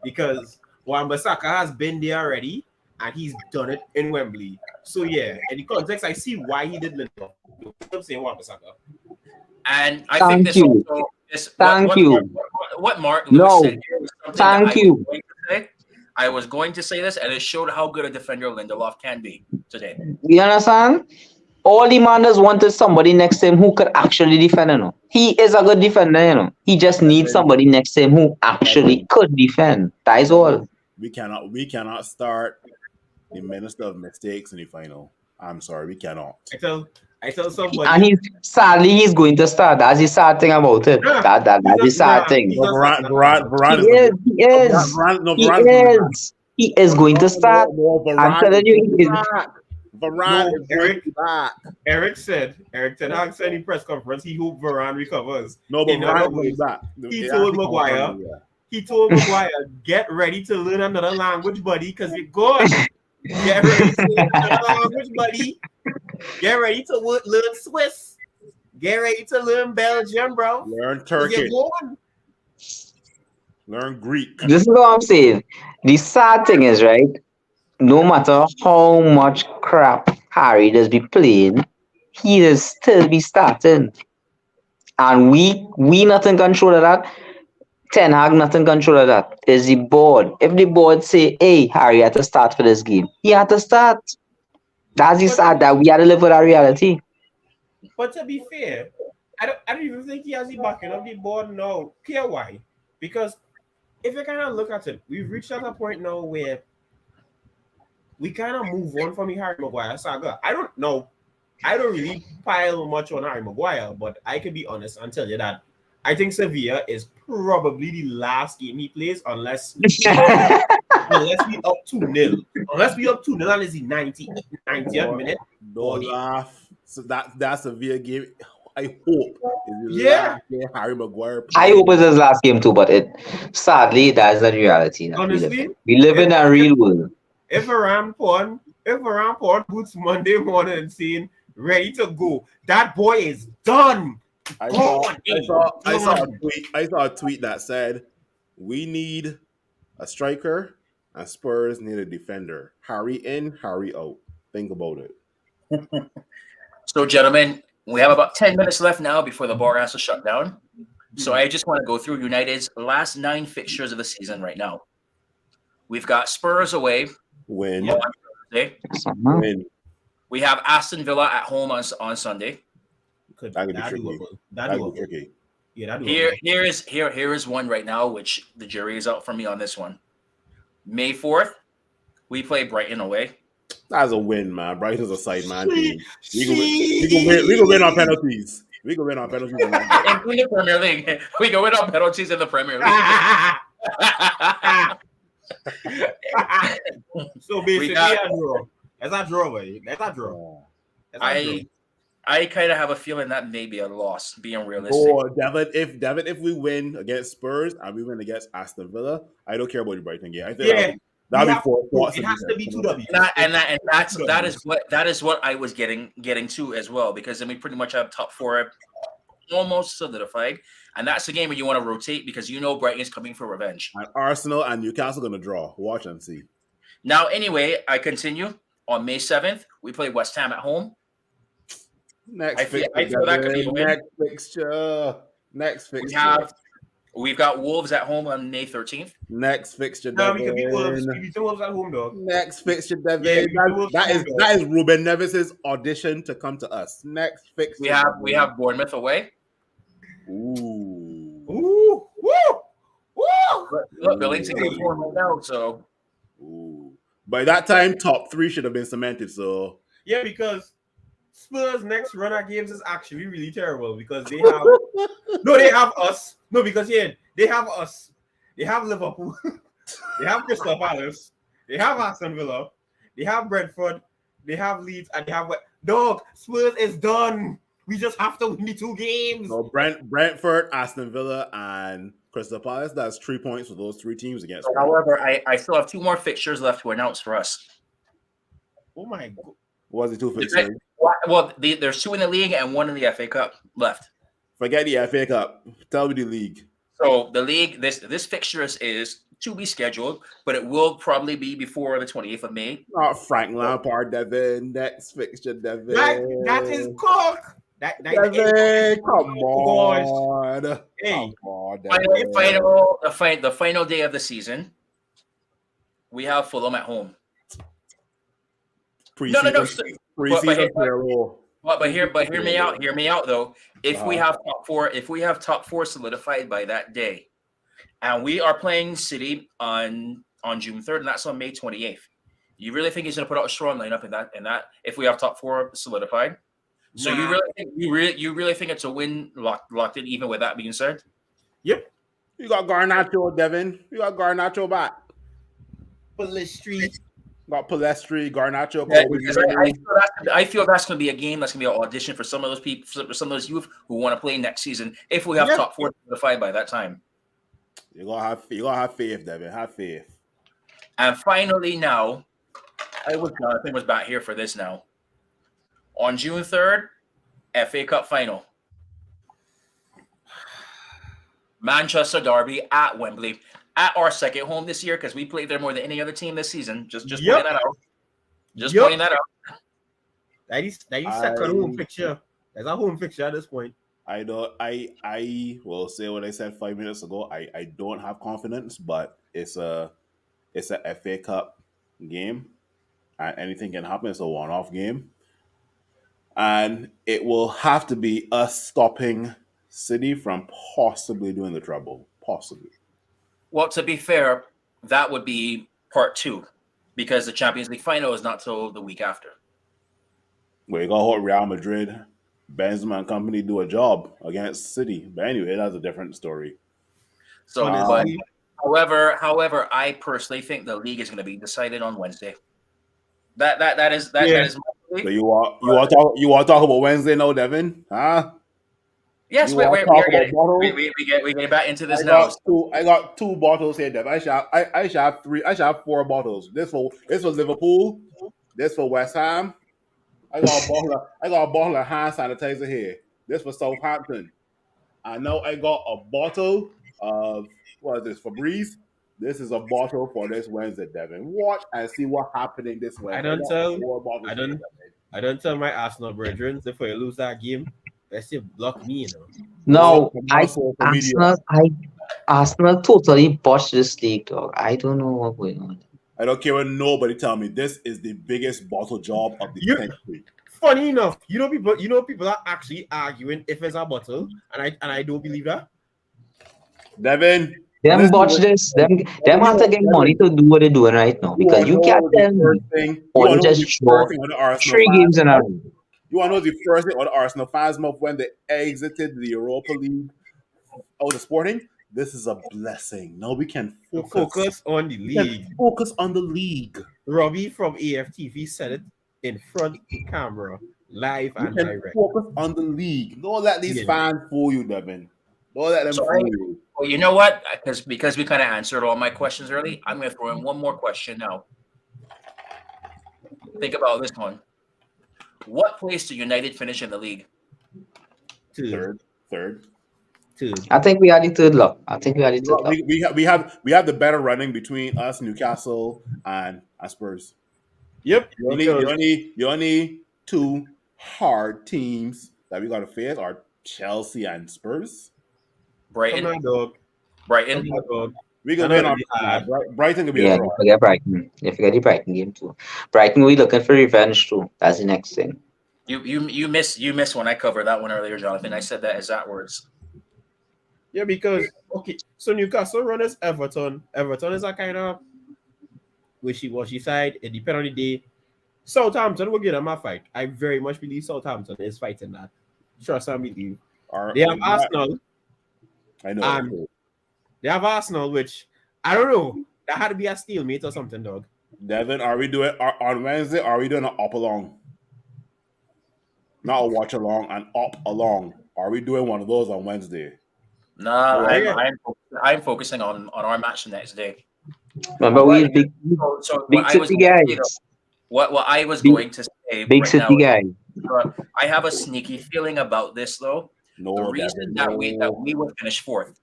Because Wan-Bissaka has been there already and he's done it in Wembley. So yeah, in the context, I see why he did Lindelof. I'm saying Wan-Bissaka. And I think this also is what Mark Lewis said here was something I was going to say this, and it showed how good a defender Lindelof can be today. You understand? All the man does want is somebody next to him who could actually defend, you know. He is a good defender, you know. He just needs somebody next to him who actually could defend. That is all. We cannot start the minister of mistakes in the final. I'm sorry, we cannot. I tell somebody, and he's going to start. That's the sad thing about it. That's the sad thing. He is going to start. I'm telling you, Eric said Hag said in the press conference he hoped Varane recovers. No, but Varane is back. He told Maguire, get ready to learn another language, buddy, because you're good. Get ready to learn another language, buddy. Get ready to learn Swiss. Get ready to learn Belgium, bro. Learn Turkish. Learn Greek. This is what I'm saying. The sad thing is, right? No matter how much crap Harry does be playing, he does still be starting. And we not in control of that. Ten Hag not in control of that. Is the board. If the board say, hey, Harry had to start for this game, he had to start. That's the sad that we had to live with our reality. But to be fair, I don't even think he has the backing of the board now. Clear why? Because if you kind of look at it, we've reached at a point now where we kind of move on from the Harry Maguire saga. I don't know. I don't really pile much on Harry Maguire, but I can be honest and tell you that I think Sevilla is probably the last game he plays unless we up 2-0. Unless we up 2-0 and it's the 90th minute. Don't laugh. So that Sevilla game, I hope is the last game Harry Maguire plays. I hope it's his last game too, but sadly that is the reality. Honestly, we live in a real world. If Varane pawn boots Monday morning and saying ready to go, that boy is done. I saw a tweet that said, we need a striker and Spurs need a defender. Harry in, Harry out. Think about it. So, gentlemen, we have about 10 minutes left now before the bar has to shut down. So I just want to go through United's last 9 fixtures of the season right now. We've got Spurs away. Win. On Thursday. Win. We have Aston Villa at home on Sunday. That could be tricky. That could be tricky. Yeah, here is one right now, which the jury is out for me on this one. May 4th, we play Brighton away. That's a win, man. Brighton's a side man team. We She. can win on penalties. We can win on penalties in that game. In the Premier League, we go win on penalties in the Premier League. So basically, got- a draw. That's a draw, boy. That's a draw. That's a draw. I kind of have a feeling that may be a loss, being realistic. Oh, Devin, if we win against Spurs and we win against Aston Villa, I don't care about the Brighton game. I think that'd be four. It has to be 2W. That is what I was getting to as well, because then we pretty much have top four almost solidified, and that's the game where you want to rotate because you know Brighton is coming for revenge. And Arsenal and Newcastle going to draw. Watch and see. Now, anyway, I continue. On May 7th, we play West Ham at home. I feel that could be a win. Next fixture. We've got Wolves at home on May 13th. Next fixture, No, we could beat Wolves. We beat Wolves at home, dog. Next fixture, Devin. Yeah, that is Ruben Neves' audition to come to us. Next fixture. We have Bournemouth away. Ooh. Woo! Look, Billington can form right now, so. Ooh. By that time, top three should have been cemented. So yeah, because Spurs' next run at games is actually really terrible because they have us. No, because they have us. They have Liverpool. They have Crystal Palace. They have Aston Villa. They have Brentford. They have Leeds, and they have dog. Spurs is done. We just have to win the 2 games. So Brentford, Aston Villa, and Crystal Palace. That's 3 points for those 3 teams against. However, I still have 2 more fixtures left to announce for us. Oh my god! What was the 2 fixtures? Well, there's 2 in the league and 1 in the FA Cup left. Forget the FA Cup. Tell me the league. So the league, this fixture is to be scheduled, but it will probably be before the 28th of May. Not Frank Lampard, Devin. Next fixture, Devin. That is cock. Devin, come on. Hey, The final day of the season, we have Fulham at home. Preseason But hear me out. Hear me out though. If we have top four solidified by that day, and we are playing City on June 3rd, and that's on May 28th, you really think he's going to put out a strong lineup in that? If we have top 4 solidified, so you really think it's a win locked in, even with that being said? Yep. You got Garnacho, Devin. You got Garnacho back. Palestri. Got Palestri, Garnacho. I feel that's going to be a game that's going to be an audition for some of those people, for some of those youth who want to play next season. If we have top 4 solidified by that time, you gotta have faith, Devin. Have faith. And finally, now, Jonathan was back here for this now. On June 3rd, FA Cup final. Manchester Derby at Wembley. At our second home this year, because we played there more than any other team this season. Just pointing that out. Pointing that out. That is second home fixture. That's a home fixture at this point. I will say what I said 5 minutes ago. I don't have confidence, but it's a FA Cup game, and anything can happen. It's a one-off game, and it will have to be us stopping City from possibly doing the trouble. Possibly. Well, to be fair, that would be part 2, because the Champions League final is not till the week after. We got hope Real Madrid, Benzema and company do a job against City. But anyway, that's a different story. So, however, I personally think the league is going to be decided on Wednesday. That is my belief. So you want to talk about Wednesday now, Devin? Huh? Yes, we're getting back into this now. I got 2 bottles here, Devin. I should have 3. I should have 4 bottles. This for Liverpool. This for West Ham. I got a bottle of hand sanitizer here. This for Southampton. I know I got a bottle of what is this, Febreze? This is a bottle for this Wednesday, Devin. Watch and see what's happening this Wednesday. I don't tell my Arsenal brethren if I lose that game, they still block me, No, Arsenal totally botched this league, dog. I don't know what's going on. I don't care what nobody tell me. This is the biggest bottle job of the century. Funny enough, people are actually arguing if it's a bottle, and I don't believe that. Devin, Them listen, watch this. Them have to get money to do what they're doing right now you because want to you know can't what the tell first me thing? You or want they to know what just the first draw thing on the Arsenal three fans? games in a row. You want to know the first thing on the Arsenal fans mouth when they exited the Europa League out of Sporting? This is a blessing. Now we can To focus. focus on the We can league. focus on the league. Robbie from AFTV said it in front camera, live We and can direct. focus on the league. Don't let these Yeah. fans fool you, Devin. Don't let them So fool you. well, you know what? Because we kind of answered all my questions early, I'm going to throw in one more question now. Think about this one. What place did United finish in the league? Third. Third. I think we had the third luck. I think we had the third luck. We have the better running between us, Newcastle, and Spurs. Yep. The only two hard teams that we got to face are Chelsea and Spurs. Brighton. Come on, dog. Brighton. Come on, dog. We can I know win it'll our be hard. Brighton could be Yeah, a you draw. forget Brighton. You forget the Brighton game too. Brighton, we looking for revenge too. That's the next thing. You miss when I covered that one earlier, Jonathan. I said that exact words. Yeah, because okay, so Newcastle runners Everton. Everton is a kind of wishy-washy side. It depends on the day. Southampton will give them a fight. I very much believe Southampton is fighting that. Trust and believe. They have Arsenal. I know. And they have Arsenal, which I don't know. That had to be a stalemate or something, dog. Devin, are we doing on Wednesday? Are we doing an up along? Not a watch along, an up along. Are we doing one of those on Wednesday? Nah, Yeah. I'm focusing on our match the next day. Remember, we Alright. big So big what I was city going to say, though, guys. what I was Big- going to say Big right now, city guys. I have a sneaky feeling about this though. No, The reason Devin, that we will finish fourth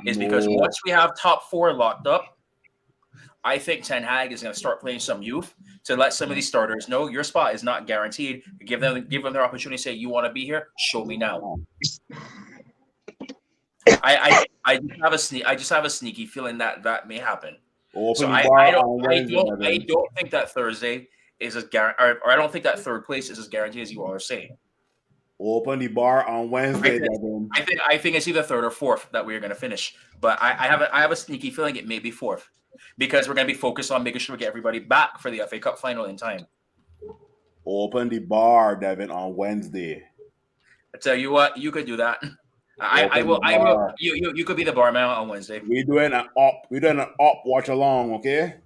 is no. because once we have top four locked up, I think Ten Hag is going to start playing some youth to let some of these starters know your spot is not guaranteed. Give them their opportunity. Say you want to be here, show me now. I just have a sneaky feeling that may happen. Open So the I bar don't on I Wednesday, don't I Devin. don't think that Thursday is as or I don't think that third place is as guaranteed as you all are saying. Open the bar on Wednesday, Devin. I think it's either third or fourth that we're going to finish. But I have a sneaky feeling it may be fourth because we're going to be focused on making sure we get everybody back for the FA Cup final in time. Open the bar, Devin, on Wednesday. I tell you what, you could do that. I will. You could be the barman on Wednesday. We're doing an up watch along, okay?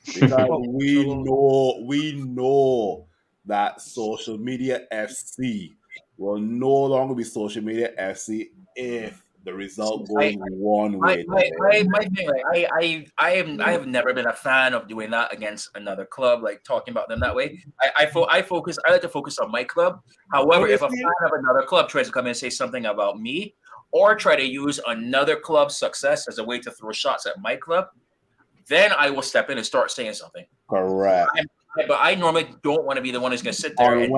Because we know that social media FC will no longer be social media FC if the result goes one way. My thing, like, I have never been a fan of doing that against another club, like talking about them that way. I like to focus on my club. However, if a fan of another club tries to come in and say something about me, or try to use another club's success as a way to throw shots at my club, then I will step in and start saying something. Correct. But I normally don't want to be the one who's going to sit there.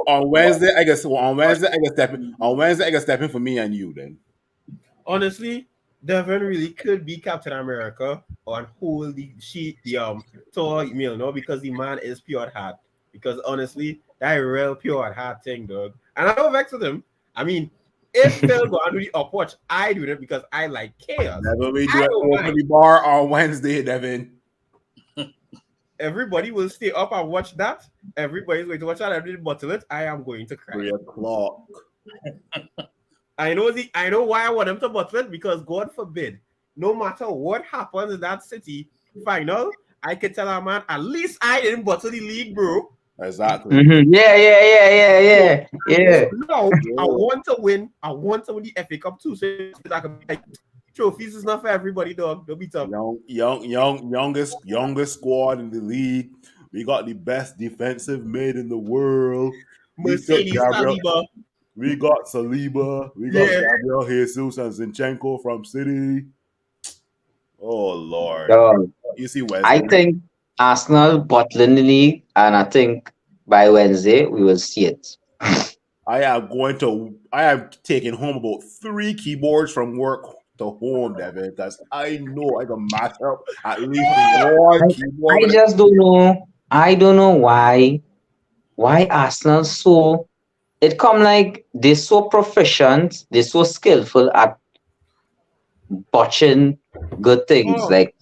On Wednesday, I guess I can step in for me and you then. Honestly, Devin really could be Captain America and hold the Thor email, no, because the man is pure at heart. Because honestly, that real pure at heart thing, dog. And I don't vex with him. I mean, if Phil go and do the upwatch, I do it because I like chaos. Devin, we do it open the bar on Wednesday, Devin. Everybody will stay up and watch that. Everybody's going to watch that. Everybody bottle it. I am going to cry. 3:00. I know why I want them to bottle it, because God forbid, no matter what happens in that city final, I can tell a man, at least I didn't bottle the league, bro. Exactly. Mm-hmm. Yeah. No, I want to win. I want to win the FA Cup too. So I can be like, trophies is not for everybody, dog. Don't be tough. Youngest squad in the league. We got the best defensive mid in the world. Mercedes Saliba. We got Saliba. We got Gabriel Jesus and Zinchenko from City. Oh Lord! You see Wesley. I think Arsenal bottling the league, and I think by Wednesday we will see it. I am taking home about 3 keyboards from work to home, Devin, because I know I can match up at least 1 keyboard. I just don't know. I don't know why Arsenal so. It come like they're so proficient, they're so skillful at botching good things. Oh, Like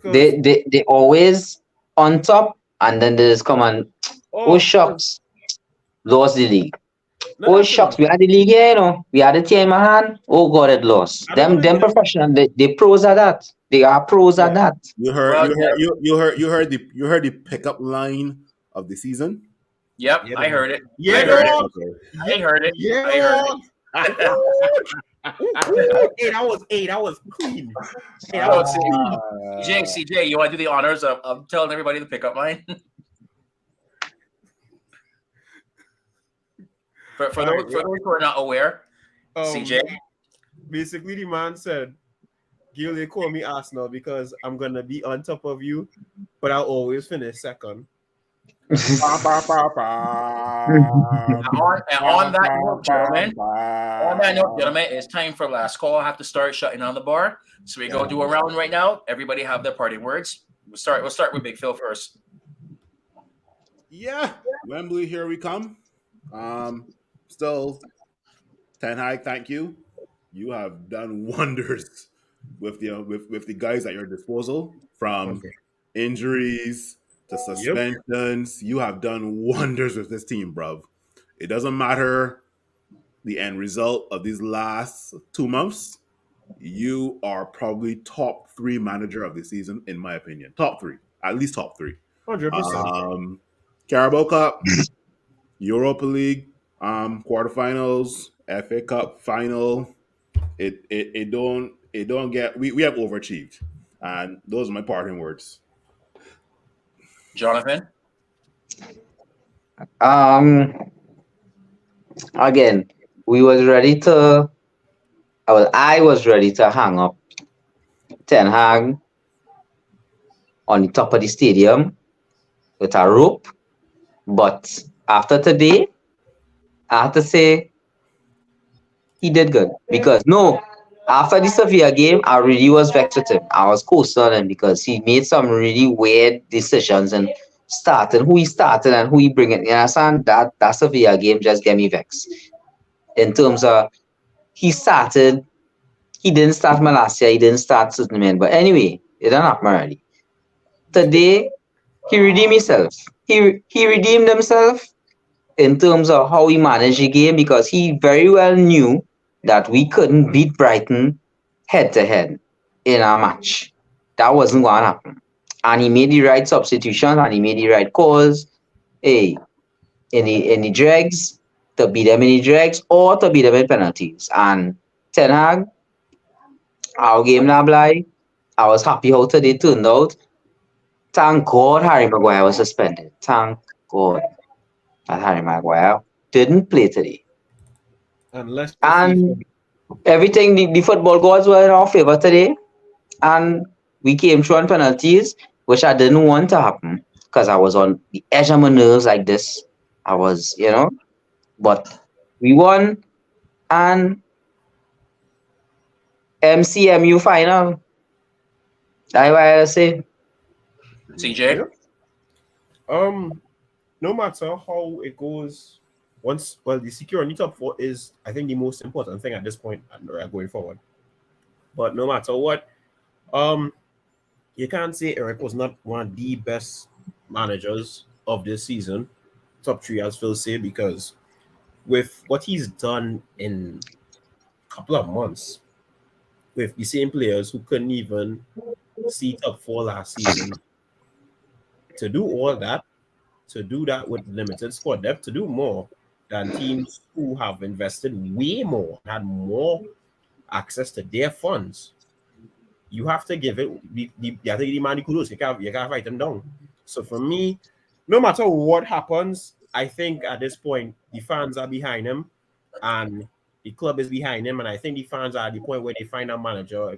because they always on top, and then they just come and oh oh, shucks, lost the league. no, Oh that's shucks, enough. we had the league here, you know. We had the team in my hand. Oh God, it lost. I don't want to Them hear. professional, they pros at that. They are pros Yeah, at that. Well, you heard the pickup line of the season. yep, yeah, I dog. heard it. Yeah, I heard it. dog. Okay. Yeah, I heard it. yeah, I heard dog. it. Hey, that was clean. Hey, that So, was clean. CJ, you want to do the honors of telling everybody to pick up mine for All right, those who are not aware. um, CJ, basically the man said, "Gil, they call me Arsenal because I'm gonna be on top of you, but I'll always finish second." on that note, gentlemen. On that note, gentlemen, it's time for last call. I have to start shutting down the bar. So we go do a round right now. Everybody have their parting words. We'll start with Big Phil first. Yeah, Wembley, here we come. Still, Ten Hag, thank you. You have done wonders with the guys at your disposal, from Okay. injuries to Yep. suspensions. You have done wonders with this team, bruv. It doesn't matter the end result of these last 2 months. You are probably top three manager of the season, in my opinion. Top three, at least top three. 100%. Carabao Cup, Europa League, quarterfinals, FA Cup final. It don't get we have overachieved, and those are my parting words. Jonathan. Um, again, we was ready to. Well, I was ready to hang up Ten Hag on the top of the stadium with a rope, but after today, I have to say he did good because no, after the Sevilla game, I really was vexed with him. I was coasting on him because he made some really weird decisions and starting who he started and who he bringing. You understand that Sevilla game just get me vexed in terms of he started. He didn't start Malasia. He didn't start certain men. But anyway, it didn't happen already. Today, he redeemed himself. He redeemed himself in terms of how he managed the game because he very well knew that we couldn't beat Brighton head to head in our match. That wasn't going to happen. And he made the right substitutions and he made the right calls. Hey, in the dregs, to beat them in the dregs or to beat them in penalties. And Ten Hag, our game now, Bly, I was happy how today turned out. Thank God Harry Maguire was suspended. Thank God that Harry Maguire didn't play today. Unless the FIFA. And everything, the football gods were in our favor today. And we came through on penalties, which I didn't want to happen because I was on the edge of my nerves like this. I was, but we won. And MCMU final. That's why I say. CJ. No matter how it goes, the secure on the top four is, I think, the most important thing at this point and going forward. But no matter what, you can't say Eric was not one of the best managers of this season, top three, as Phil said, because with what he's done in a couple of months with the same players who couldn't even see top four last season, to do all that, to do that with limited squad depth, to do more than teams who have invested way more, had more access to their funds, you have to give it. I think the man the kudos. You can't write them down. So for me, no matter what happens, I think at this point the fans are behind him, and the club is behind him, and I think the fans are at the point where they find a manager.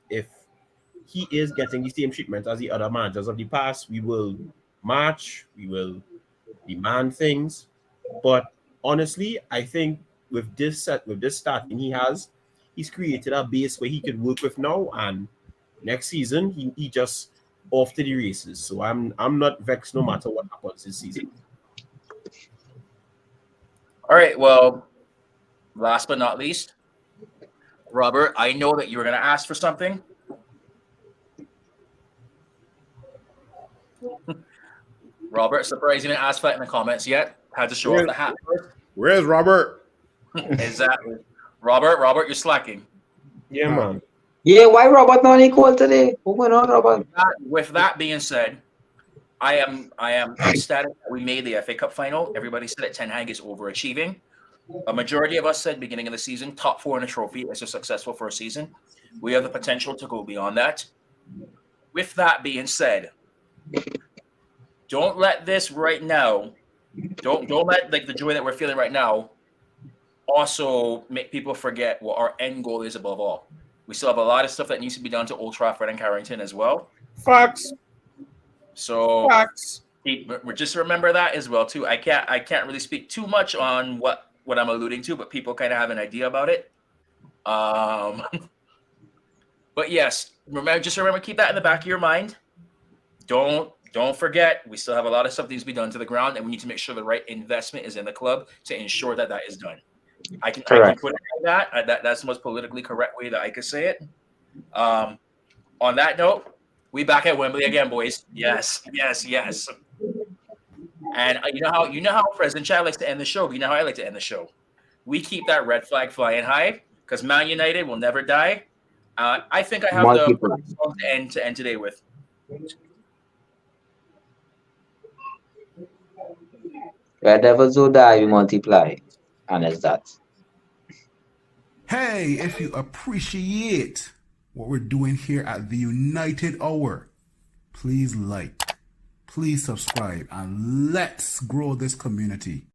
If he is getting the same treatment as the other managers of the past, we will march, we will demand things. But honestly, I think with this starting he's created a base where he could work with now, and next season he just off to the races. So I'm not vexed no matter what happens this season. All right. Well, last but not least, Robert, I know that you were going to ask for something. Robert, surprised you didn't ask for that in the comments yet. Had to show off the hat first. Where's Robert? Exactly. Robert, you're slacking. Yeah, man. Yeah, why Robert not equal today? What's going on, Robert? With that being said, I am ecstatic that we made the FA Cup final. Everybody said that Ten Hag is overachieving. A majority of us said beginning of the season, top 4 in a trophy is a successful first season. We have the potential to go beyond that. With that being said, don't let this right now, don't let like the joy that we're feeling right now also make people forget what our end goal is above all. We still have a lot of stuff that needs to be done to Old Trafford and Carrington as well. Facts. So Facts. just remember that as well too. I can't really speak too much on what I'm alluding to, but people kind of have an idea about it. But yes, remember, keep that in the back of your mind. Don't forget, we still have a lot of stuff that needs to be done to the ground, and we need to make sure the right investment is in the club to ensure that is done. I can put it like that. That's the most politically correct way that I could say it. On that note, we back at Wembley again, boys. Yes. And you know how President Chad likes to end the show. But you know how I like to end the show. We keep that red flag flying high because Man United will never die. I think I have the song to end today with. Where devils will die, we multiply. And it's that. Hey, if you appreciate what we're doing here at the United Hour, please like, please subscribe, and let's grow this community.